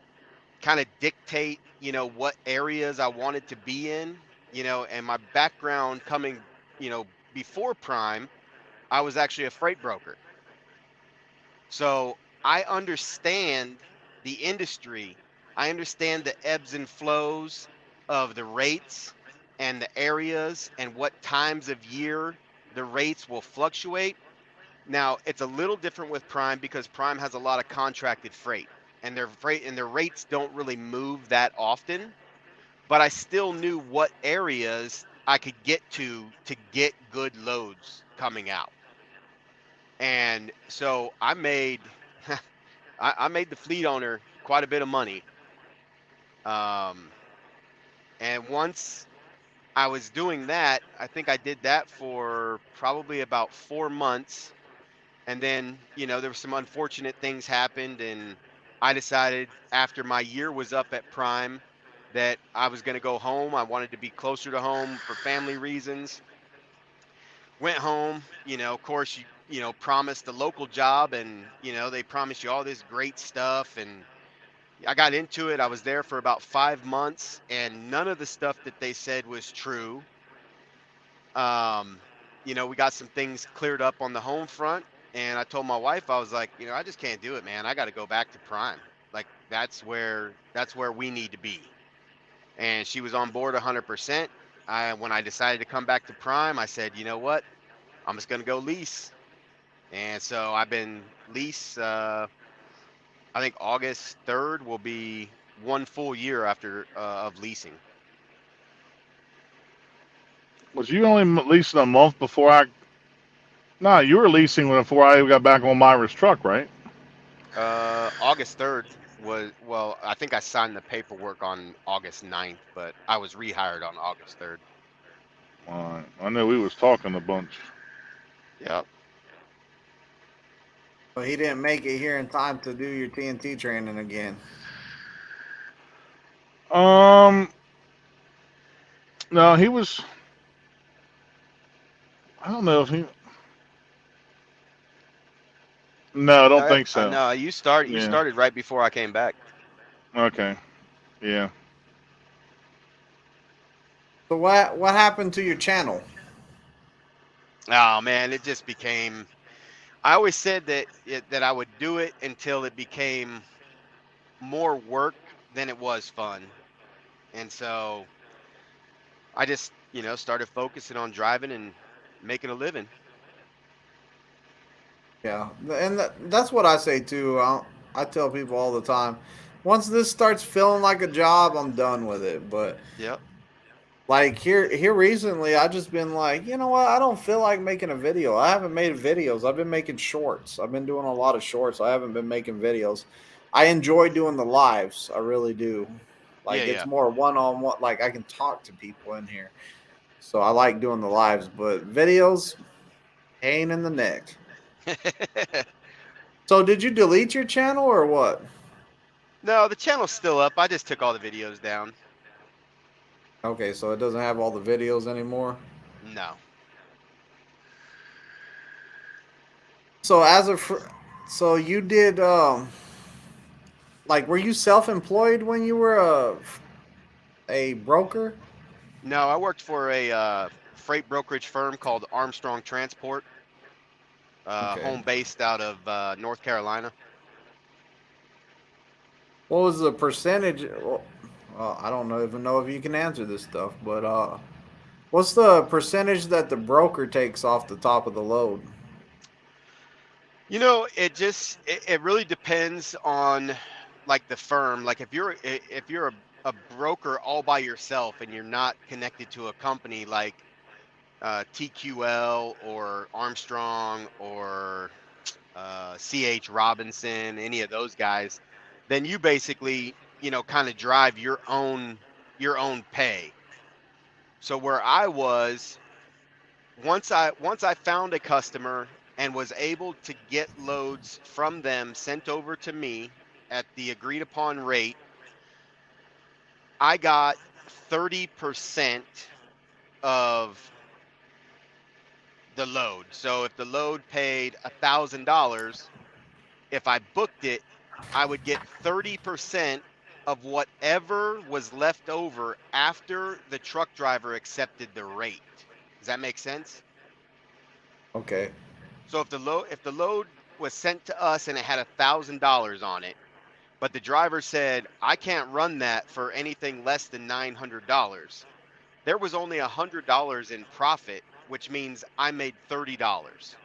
kind of dictate, you know, what areas I wanted to be in, you know, and my background coming, you know, before Prime, I was actually a freight broker. So I understand the industry. I understand the ebbs and flows of the rates and the areas and what times of year the rates will fluctuate. Now, it's a little different with Prime because Prime has a lot of contracted freight and their rates don't really move that often, but I still knew what areas I could get to get good loads coming out. And so I made I made the fleet owner quite a bit of money. Um, and once I was doing that, I think I did that for probably about 4 months. And then, you know, there were some unfortunate things happened, and I decided after my year was up at Prime that I was going to go home. I wanted to be closer to home for family reasons. Went home, you know, of course, you know, promised a local job, and, you know, they promise you all this great stuff, and I got into it. I was there for about 5 months, and none of the stuff that they said was true. Um, we got some things cleared up on the home front, and I told my wife, I was like, I just can't do it, man. I got to go back to Prime. Like that's where we need to be. And she was on board 100%. When I decided to come back to Prime, I said, you know what? I'm just gonna go lease. And so I've been lease. I think August 3rd will be 1 full year after of leasing. Was you only leasing a month before I? No, you were leasing before I got back on Myra's truck, right? August 3rd was, well, I think I signed the paperwork on August 9th, but I was rehired on August 3rd. All right. I know we was talking a bunch. Yeah. But he didn't make it here in time to do your TNT training again. No, he was. I don't know if he. No, I don't think so. No, you Yeah. started right before I came back. Okay. Yeah. So what happened to your channel? Oh man, it just became. I always said that I would do it until it became more work than it was fun, and so I just started focusing on driving and making a living. Yeah, and that's what I say too. I tell people all the time, once this starts feeling like a job, I'm done with it. But Yep. like here recently, I just been like, you know what? I don't feel like making a video. I haven't made videos. I've been making shorts. I've been doing a lot of shorts. I haven't been making videos. I enjoy doing the lives. I really do. Yeah, Like it's yeah. more one on one. Like I can talk to people in here, so I like doing the lives. But videos, pain in the neck. So did you delete your channel or what? No, the channel's still up. I just took all the videos down. Okay, so it doesn't have all the videos anymore. No. So so you did like were you self-employed when you were a broker? No, I worked for a freight brokerage firm called Armstrong Transport, Okay. home based out of North Carolina. What was the percentage? Well, I don't even know if you can answer this stuff, but what's the percentage that the broker takes off the top of the load? It really depends on like the firm. Like if you're a broker all by yourself and you're not connected to a company like TQL or Armstrong or CH Robinson, any of those guys, then you basically, kind of drive your own pay. So where I was, once I found a customer and was able to get loads from them sent over to me at the agreed upon rate, I got 30% of the load. So if the load paid $1,000, if I booked it, I would get 30% of whatever was left over after the truck driver accepted the rate. Does that make sense? Okay. So if the load was sent to us and it had $1,000 on it, but the driver said, I can't run that for anything less than $900, there was only $100 in profit, which means I made $30.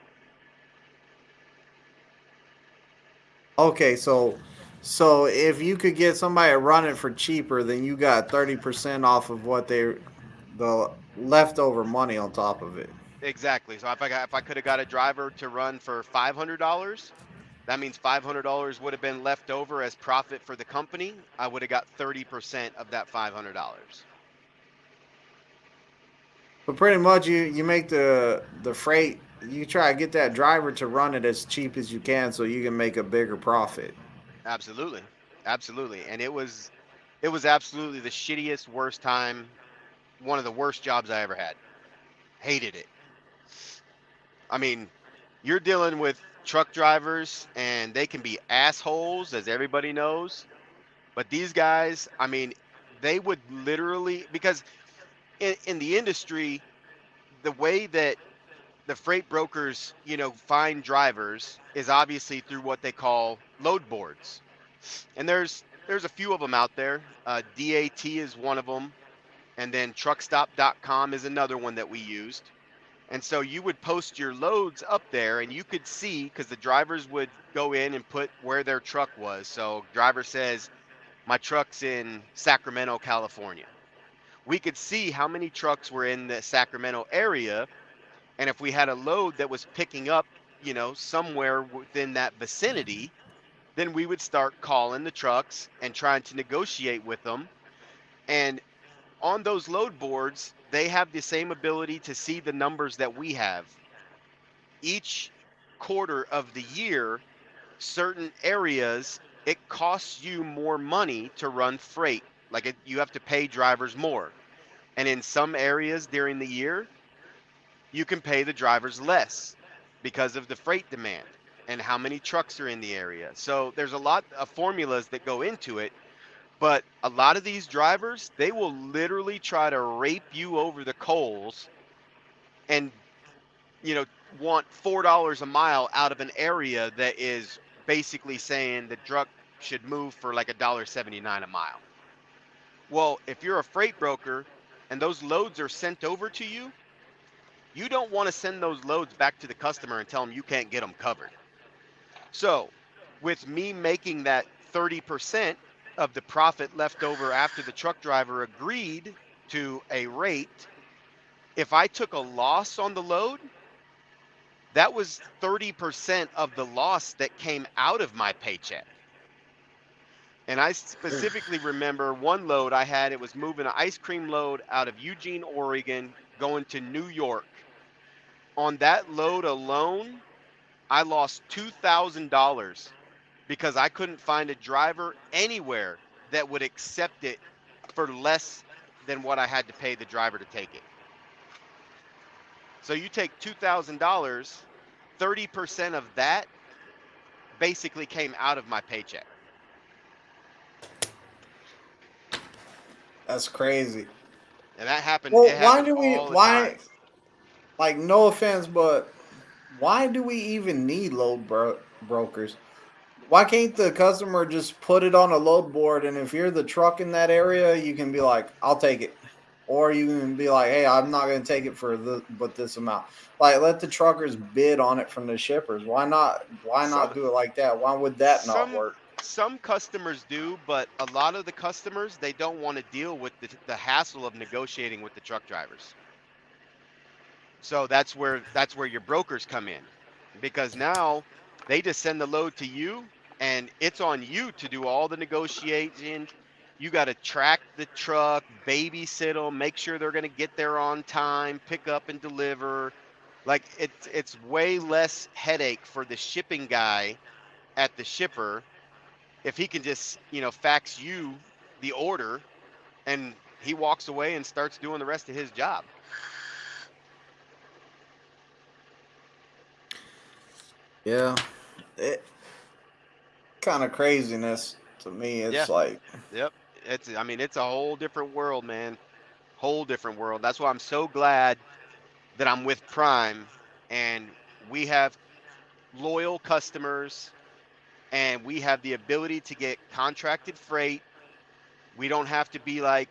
Okay, so if you could get somebody to run it for cheaper, then you got 30% off of what the leftover money on top of it. Exactly. So if I could have got a driver to run for $500, that means $500 would have been left over as profit for the company. I would have got 30% of that $500. But pretty much you make the freight, you try to get that driver to run it as cheap as you can so you can make a bigger profit. Absolutely. Absolutely. And it was absolutely the shittiest, worst time, one of the worst jobs I ever had. Hated it. I mean, you're dealing with truck drivers and they can be assholes, as everybody knows. But these guys, I mean, they would literally, because in the industry, the way that the freight brokers, find drivers is obviously through what they call load boards. And there's a few of them out there. DAT is one of them, and then truckstop.com is another one that we used. And so you would post your loads up there and you could see, because the drivers would go in and put where their truck was. So driver says, my truck's in Sacramento, California. We could see how many trucks were in the Sacramento area. And if we had a load that was picking up, somewhere within that vicinity, then we would start calling the trucks and trying to negotiate with them. And on those load boards, they have the same ability to see the numbers that we have. Each quarter of the year, certain areas, it costs you more money to run freight. Like you have to pay drivers more. And in some areas during the year, you can pay the drivers less because of the freight demand and how many trucks are in the area. So there's a lot of formulas that go into it. But a lot of these drivers, they will literally try to rape you over the coals and, want $4 a mile out of an area that is basically saying the truck should move for like $1.79 a mile. Well, if you're a freight broker and those loads are sent over to you, you don't want to send those loads back to the customer and tell them you can't get them covered. So, with me making that 30% of the profit left over after the truck driver agreed to a rate, if I took a loss on the load, that was 30% of the loss that came out of my paycheck. And I specifically remember one load I had, it was moving an ice cream load out of Eugene, Oregon, going to New York. On that load alone, I lost $2,000 because I couldn't find a driver anywhere that would accept it for less than what I had to pay the driver to take it. So you take $2,000, 30% of that basically came out of my paycheck. That's crazy. And that happened. Well, It happened all the time. like, no offense, but why do we even need brokers? Why can't the customer just put it on a load board, and if you're the truck in that area, you can be like, I'll take it. Or you can be like, hey, I'm not going to take it for this amount. Like, let the truckers bid on it from the shippers. Why not Some do it like that? Why would that not some work? some customers do, but a lot of the customers, they don't want to deal with the hassle of negotiating with the truck drivers. So that's where your brokers come in, because now they just send the load to you and it's on you to do all the negotiating. You got to track the truck, babysit them, make sure they're going to get there on time, pick up and deliver. Like it's way less headache for the shipping guy at the shipper if he can just, fax you the order and he walks away and starts doing the rest of his job. Yeah. It kind of craziness to me. Yeah. It's like, Yep. It's a whole different world, man. Whole different world. That's why I'm so glad that I'm with Prime and we have loyal customers and we have the ability to get contracted freight. We don't have to be like,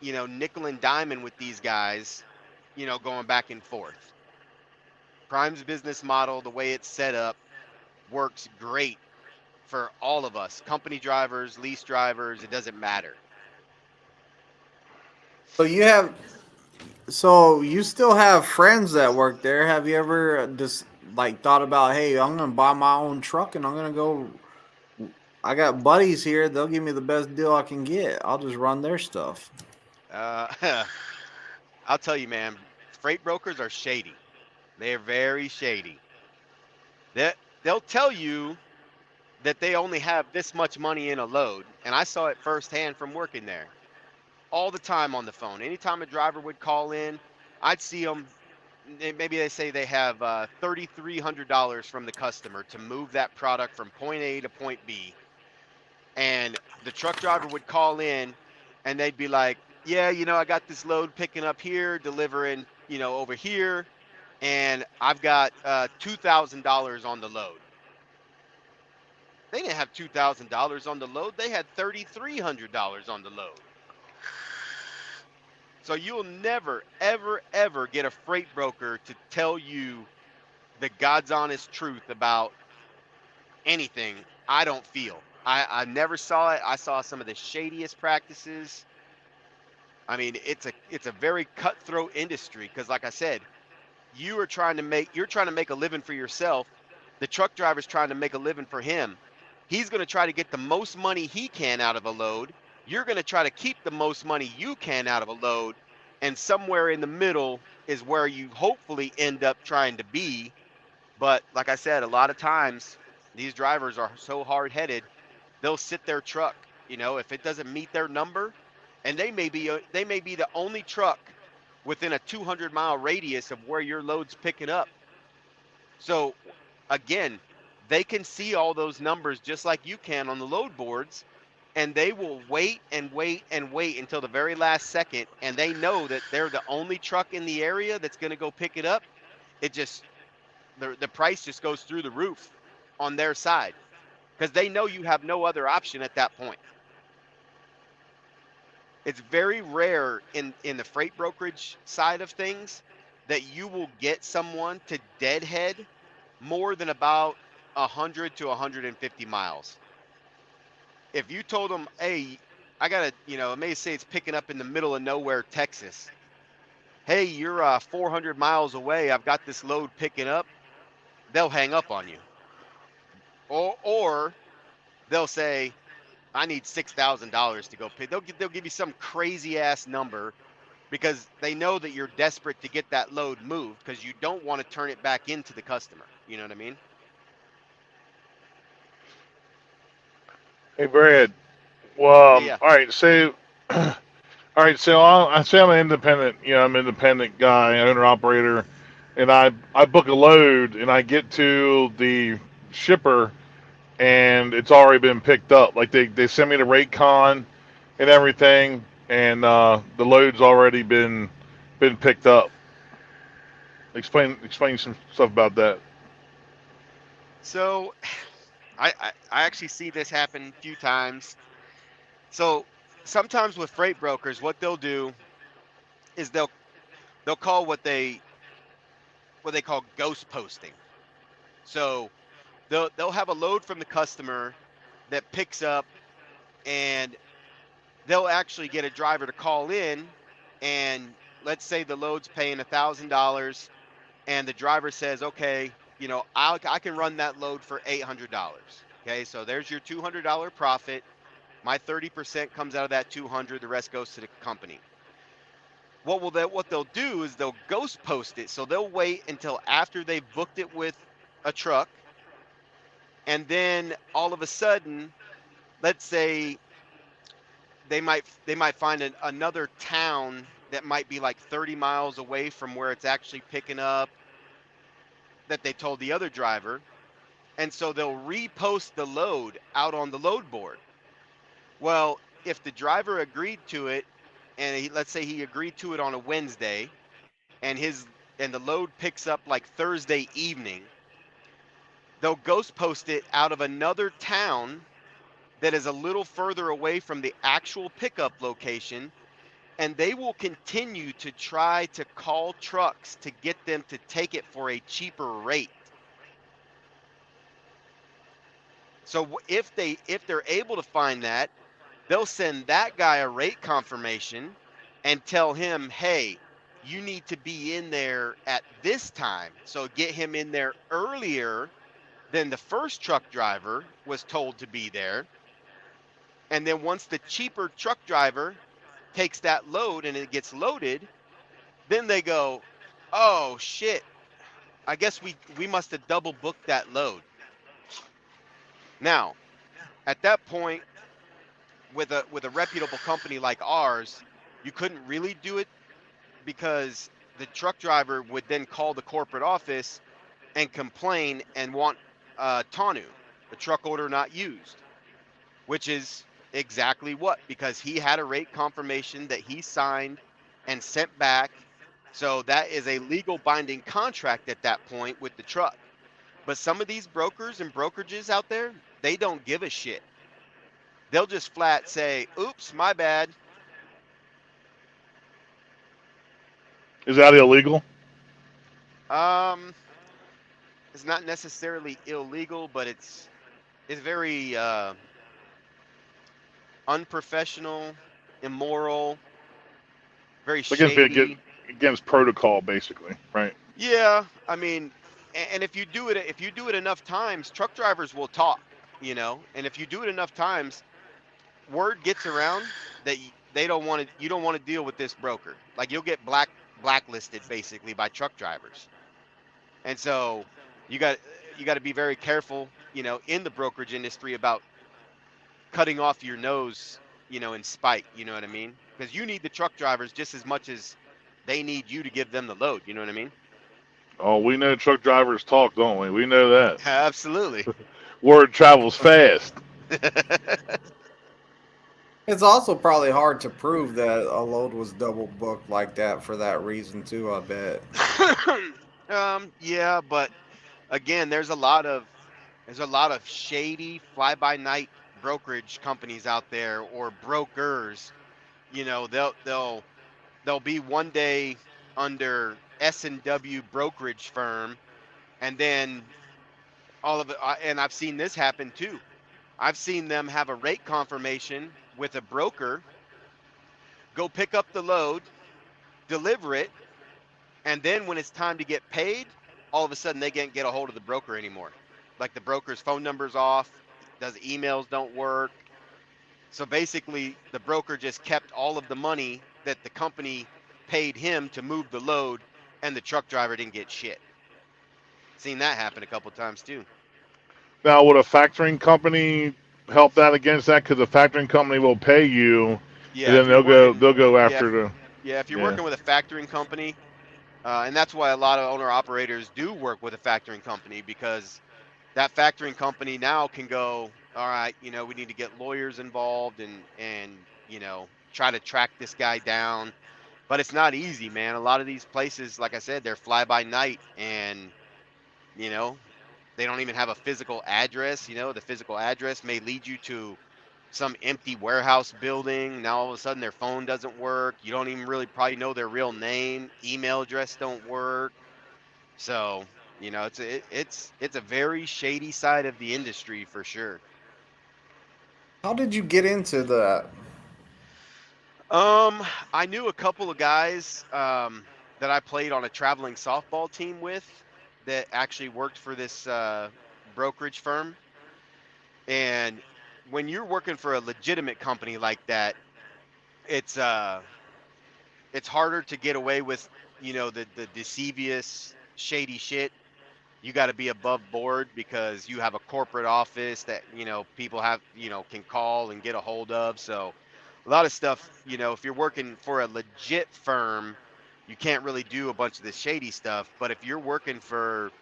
nickel and diamond with these guys, going back and forth. Prime's business model, the way it's set up, works great for all of us, company drivers, lease drivers, it doesn't matter. so you still have friends that work there. Have you ever just like thought about, hey, I'm gonna buy my own truck and I'm gonna go. I got buddies here. They'll give me the best deal I can get. I'll just run their stuff. Uh, I'll tell you, man, freight brokers are shady. They're very shady. They, they'll tell you that they only have this much money in a load. And I saw it firsthand from working there all the time on the phone. Anytime a driver would call in, I'd see them. Maybe they say they have $3,300 from the customer to move that product from point A to point B. And the truck driver would call in and they'd be like, yeah, I got this load picking up here, delivering, over here, and I've got $2,000 on the load. They didn't have $2,000 on the load. They had $3,300 on the load. So you'll never, ever, ever get a freight broker to tell you the God's honest truth about anything. I don't feel. I never saw it. I saw some of the shadiest practices. I mean, it's a very cutthroat industry because, like I said, you're trying to make a living for yourself. The truck driver's trying to make a living for him. He's going to try to get the most money he can out of a load. You're going to try to keep the most money you can out of a load, and somewhere in the middle is where you hopefully end up trying to be. But like I said, a lot of times these drivers are so hard-headed, they'll sit their truck, if it doesn't meet their number, and they may be the only truck within a 200-mile radius of where your load's picking up. So again, they can see all those numbers just like you can on the load boards, and they will wait and wait and wait until the very last second, and they know that they're the only truck in the area that's going to go pick it up. It just the price just goes through the roof on their side because they know you have no other option at that point. It's very rare in the freight brokerage side of things that you will get someone to deadhead more than about 100 to 150 miles. If you told them, hey, I got to, it may say it's picking up in the middle of nowhere, Texas. Hey, you're 400 miles away. I've got this load picking up. They'll hang up on you. Or they'll say, I need $6,000 to go pick. They'll give you some crazy ass number because they know that you're desperate to get that load moved because you don't want to turn it back into the customer. You know what I mean? Hey, Brad. Well, Yeah. all right. So, all right. So I say I'm an independent. I'm an independent guy, owner operator, and I book a load and I get to the shipper and it's already been picked up. Like they send me the rate con and everything, and the load's already been picked up. Explain some stuff about that. So I actually see this happen a few times. So sometimes with freight brokers, what they'll do is they'll call what they call ghost posting. So they'll have a load from the customer that picks up, and they'll actually get a driver to call in, and let's say the load's paying $1,000, and the driver says, okay, I can run that load for $800. Okay, so there's your $200 profit. My 30% comes out of that 200. The rest goes to the company. What they'll do is they'll ghost post it. So they'll wait until after they've booked it with a truck, and then all of a sudden, let's say they might find another town that might be like 30 miles away from where it's actually picking up that they told the other driver, and so they'll repost the load out on the load board. Well, if the driver agreed to it, and let's say he agreed to it on a Wednesday, and the load picks up like Thursday evening, they'll ghost post it out of another town that is a little further away from the actual pickup location, and they will continue to try to call trucks to get them to take it for a cheaper rate. So if they're able to find that, they'll send that guy a rate confirmation and tell him, hey, you need to be in there at this time. So get him in there earlier than the first truck driver was told to be there. And then once the cheaper truck driver takes that load and it gets loaded, then they go, oh shit, I guess we must have double booked that load. Now, at that point, with a reputable company like ours, you couldn't really do it because the truck driver would then call the corporate office and complain and want TANU, the truck order not used. which is exactly what, because he had a rate confirmation that he signed and sent back. So that is a legal binding contract at that point with the truck. But some of these brokers and brokerages out there, they don't give a shit. They'll just flat say, oops, my bad. Is that illegal? Um, it's not necessarily illegal, but it's very unprofessional, immoral, very It's against shady. against protocol, basically, right? Yeah, I mean, and if you do it enough times, truck drivers will talk, you know. And if you do it enough times, word gets around that they don't want to. You don't want to deal with this broker. Like you'll get blacklisted basically by truck drivers. And so you got you got to be very careful, you know, in the brokerage industry about cutting off your nose, you know, in spite. You know what I mean? Because you need the truck drivers just as much as they need you to give them the load. You know what I mean? Oh, we know truck drivers talk, don't we? We know that. Absolutely. Word travels fast. It's also probably hard to prove that a load was double booked like that for that reason too, I bet. Yeah, but again, there's a lot of shady fly by night brokerage companies out there or brokers. You know, they'll be one day under S&W brokerage firm, and then all of it. And I've seen this happen too. I've seen them have a rate confirmation with a broker, go pick up the load, deliver it, and then when it's time to get paid, all of a sudden they can't get a hold of the broker anymore. Like the broker's phone number's off, does emails don't work. So basically, the broker just kept all of the money that the company paid him to move the load, and the truck driver didn't get shit. Seen that happen a couple times too. Now, would a factoring company help that against that? Because the factoring company will pay you, and Yeah, if then you're working, they'll go yeah, after the yeah, if you're yeah. working with a factoring company, and that's why a lot of owner operators do work with a factoring company because that factoring company now can go, all right, you know, we need to get lawyers involved and you know try to track this guy down. But it's not easy, man. A lot of these places, like I said, they're fly by night, and you know they don't even have a physical address. You know, the physical address may lead you to some empty warehouse building. Now all of a sudden their phone doesn't work. You don't even really probably know their real name. Email address don't work. So, you know, it's a very shady side of the industry for sure. How did you get into that? Um, I knew a couple of guys that I played on a traveling softball team with that actually worked for this brokerage firm. And when you're working for a legitimate company like that, it's uh it's harder to get away with, you know, the deceivious shady shit. You got to be above board because you have a corporate office that, you know, people have, you know, can call and get a hold of. So a lot of stuff, you know, if you're working for a legit firm, you can't really do a bunch of this shady stuff. But if you're working for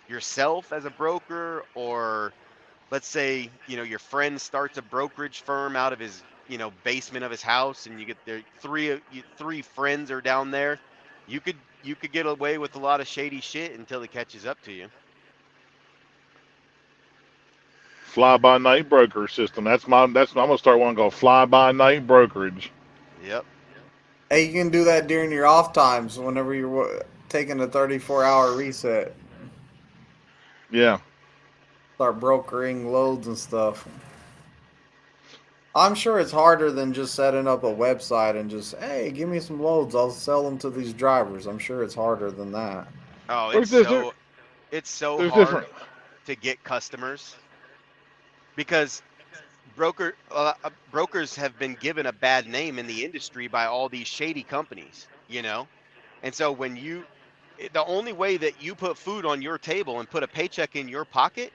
yourself as a broker, or let's say, you know, your friend starts a brokerage firm out of his, you know, basement of his house, and you get there three friends are down there, you could get away with a lot of shady shit until it catches up to you. fly by night broker system. I'm gonna start one called fly by night brokerage. Yep. Hey, you can do that during your off times whenever you're taking a 34-hour reset. Yeah. Start brokering loads and stuff. I'm sure it's harder than just setting up a website and just, hey, give me some loads. I'll sell them to these drivers. I'm sure it's harder than that. Oh, There's it's so there's hard different. to get customers because brokers have been given a bad name in the industry by all these shady companies, you know. And so the only way that you put food on your table and put a paycheck in your pocket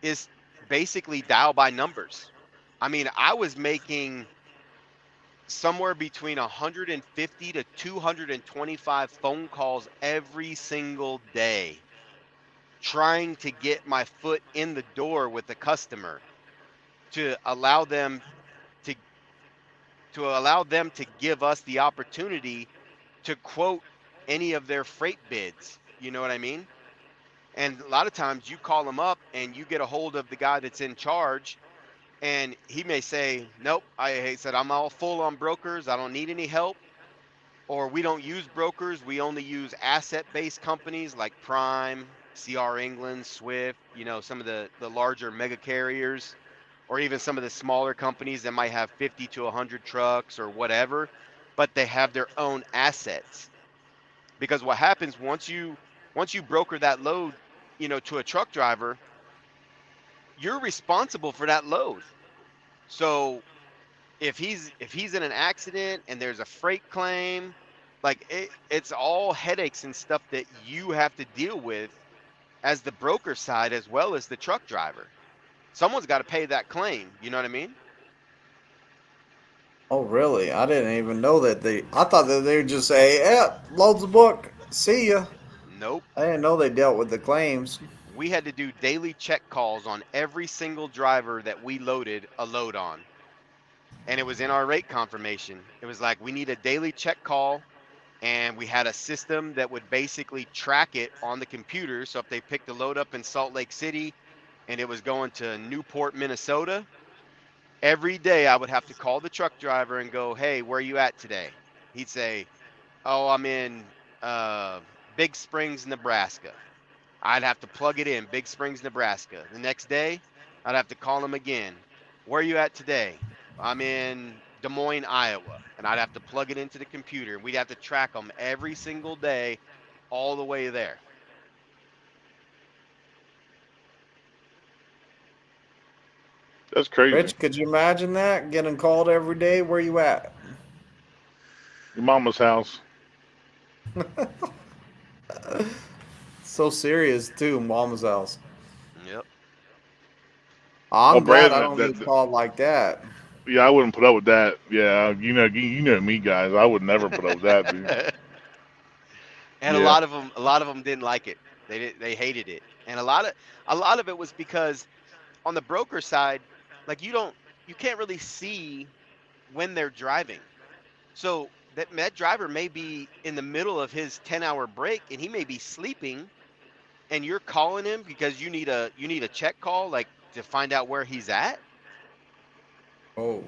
is basically dial by numbers. I mean, I was making somewhere between 150 to 225 phone calls every single day trying to get my foot in the door with the customer. to allow them to allow them to give us the opportunity to quote any of their freight bids. You know what I mean? And a lot of times you call them up and you get a hold of the guy that's in charge, and he may say, "Nope, he said I'm all full on brokers. I don't need any help." Or we don't use brokers. We only use asset-based companies like Prime, CR England, Swift, some of the larger mega carriers, or even some of the smaller companies that might have 50 to 100 trucks or whatever, but they have their own assets. Because what happens once you broker that load, to a truck driver, you're responsible for that load. So if he's in an accident and there's a freight claim, like it's all headaches and stuff that you have to deal with as the broker side as well as the truck driver. Someone's got to pay that claim. You know what I mean? Oh, really? I didn't even know that I thought that they would just say, "Yeah, loads the book. See ya." Nope. I didn't know they dealt with the claims. We had to do daily check calls on every single driver that we loaded a load on. And it was in our rate confirmation. It was like, we need a daily check call. And we had a system that would basically track it on the computer. So if they picked the load up in Salt Lake City and it was going to Newport, Minnesota, every day I would have to call the truck driver and go, "Hey, where are you at today?" He'd say, "Oh, I'm in Big Springs, Nebraska." I'd have to plug it in, Big Springs, Nebraska. The next day, I'd have to call him again. "Where are you at today?" "I'm in Des Moines, Iowa." And I'd have to plug it into the computer. And we'd have to track them every single day all the way there. That's crazy. Rich, could you imagine that? Getting called every day? Where you at? Your mama's house. So serious, too, Mama's house. Yep. I'm glad I Brad, don't get called like that. yeah, I wouldn't put up with that. Yeah, you know me, guys. I would never put up with that, dude. And Yeah. a lot of them didn't like it. They hated it. And a lot of it was because on the broker side, like you can't really see when they're driving. So that driver may be in the middle of his 10-hour break and he may be sleeping, and you're calling him because you need a check call, like, to find out where he's at. Oh,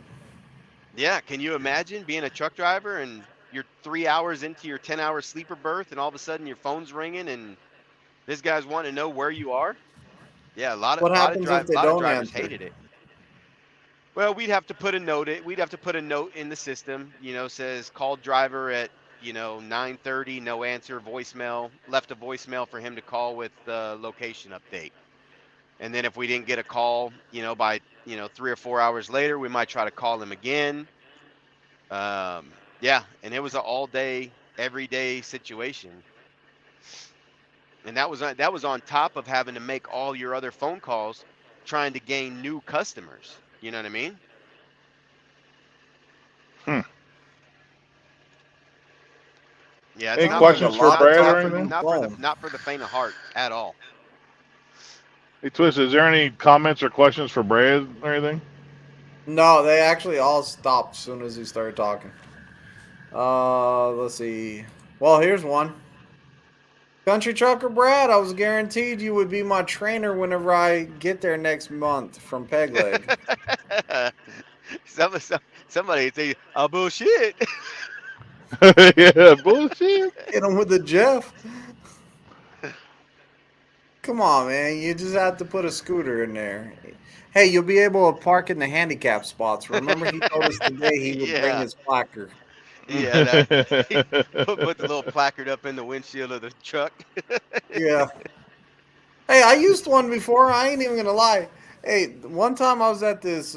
Yeah, can you imagine being a truck driver and you're 3 hours into your 10-hour sleeper berth and all of a sudden your phone's ringing and this guy's wanting to know where you are? Yeah, what happens if they lot of don't drivers answer? hated it. Well, we'd have to put a note in the system, says call driver at 9:30, no answer, voicemail, left a voicemail for him to call with the location update. And then if we didn't get a call, by 3 or 4 hours later, we might try to call him again. Yeah, and it was an all day, everyday situation. And that was on top of having to make all your other phone calls trying to gain new customers. You know what I mean? Hmm. Yeah, it's Any Sounds like a questions for lot of Brad or talking anything? on the phone. not for the faint of heart at all. Hey, Twist, is there any comments or questions for Brad or anything? No, they actually all stopped as soon as he started talking. Let's see. Well, here's one. Country Trucker Brad, I was guaranteed you would be my trainer whenever I get there next month from Peg Leg. Somebody say, "Oh, bullshit." Yeah, bullshit. Hit him with the Jeff. Come on, man. You just have to put a scooter in there. Hey, you'll be able to park in the handicap spots. Remember, he told us today he would bring Yeah, his placard. yeah. That put the little placard up in the windshield of the truck. Yeah. Hey, I used one before. I ain't even gonna lie. Hey, one time I was at this.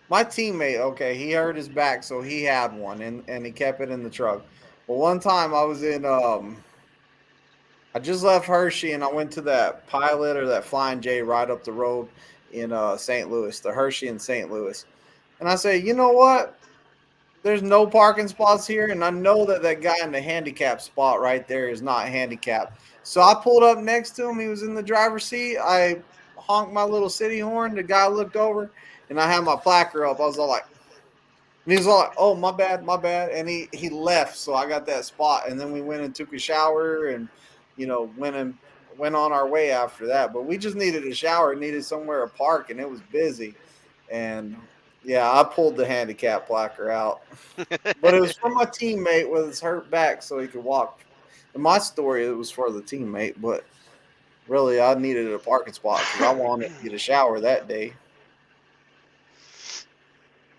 My teammate, okay, he hurt his back, so he had one, and he kept it in the truck. But one time I was in I just left Hershey and I went to that Pilot or that Flying J right up the road in St. Louis, the Hershey in St. Louis. And I say, you know what? There's no parking spots here, and I know that that guy in the handicap spot right there is not handicapped. So I pulled up next to him. He was in the driver's seat. I honked my little city horn. The guy looked over. and I had my placard up. I was all like, and he was all like, "Oh, my bad, my bad," and he left, so I got that spot, and then we went and took a shower, and went on our way after that. But we just needed a shower, needed somewhere to park, and it was busy, and yeah, I pulled the handicap placard out, but it was for my teammate with his hurt back, so he could walk. In my story, it was for the teammate, but really, I needed a parking spot because I wanted to get a shower that day.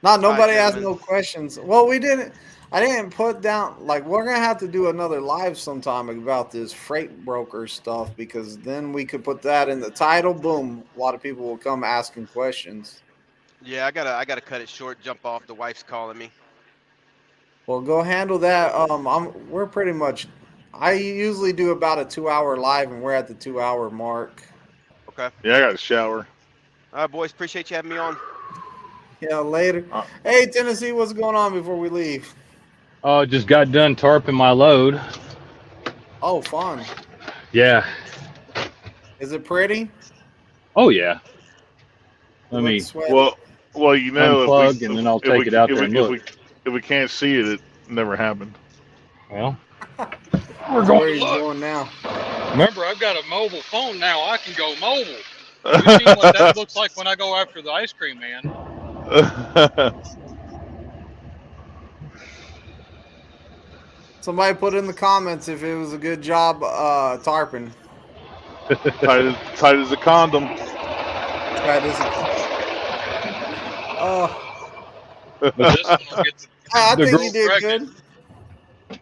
All right, Nobody asked gentlemen. no questions. Well, we didn't. I didn't put down like we're gonna have to do another live sometime about this freight broker stuff because then we could put that in the title. Boom, a lot of people will come asking questions. Yeah, I gotta cut it short. Jump off. The wife's calling me. Well, go handle that. We're pretty much. I usually do about a 2 hour live, and we're at the 2 hour mark. Okay. Yeah, I got a shower. All right, boys. Appreciate you having me on. Yeah, later. Uh, Hey, Tennessee, what's going on before we leave? Oh, just got done tarping my load. Oh, fun. Yeah. Is it pretty? Oh yeah. Let me Looks sweaty. Well, you know, unplug and then I'll take it out there and look. If we can't see it, it never happened. Well, We're going where to he's look. going now. Remember, I've got a mobile phone now. I can go mobile. You see what that looks like when I go after the ice cream man? Somebody put in the comments if it was a good job tarping. tight as a condom. That is But this one will get I the think girl you did pregnant. good.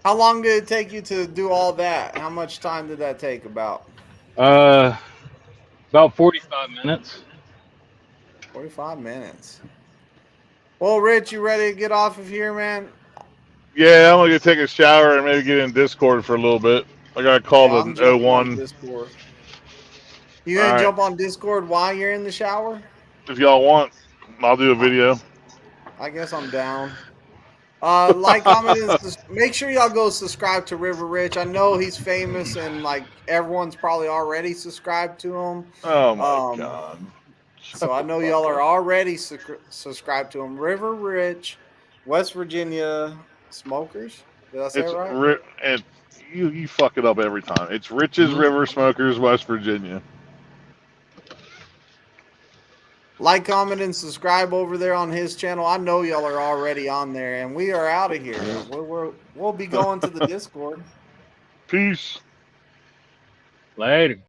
How long did it take you to do all that? How much time did that take about? About 45 minutes. 45 minutes. Well, Rich, you ready to get off of here, man? Yeah, I'm gonna go take a shower and maybe get in Discord for a little bit. I got called I'm an jumping on 01. Discord. You gonna All right. jump on Discord while you're in the shower? If y'all want, I'll do a video. I guess I'm down. Like, comment, and make sure y'all go subscribe to River Rich. I know he's famous and like everyone's probably already subscribed to him. Oh my god. So I know y'all are already subscribed to him. River Rich, West Virginia Smokers. Did I say it right? And you fuck it up every time. It's Rich's River Smokers, West Virginia. Like, comment, and subscribe over there on his channel. I know y'all are already on there, and we are out of here. We'll be going to the Discord. Peace. Later.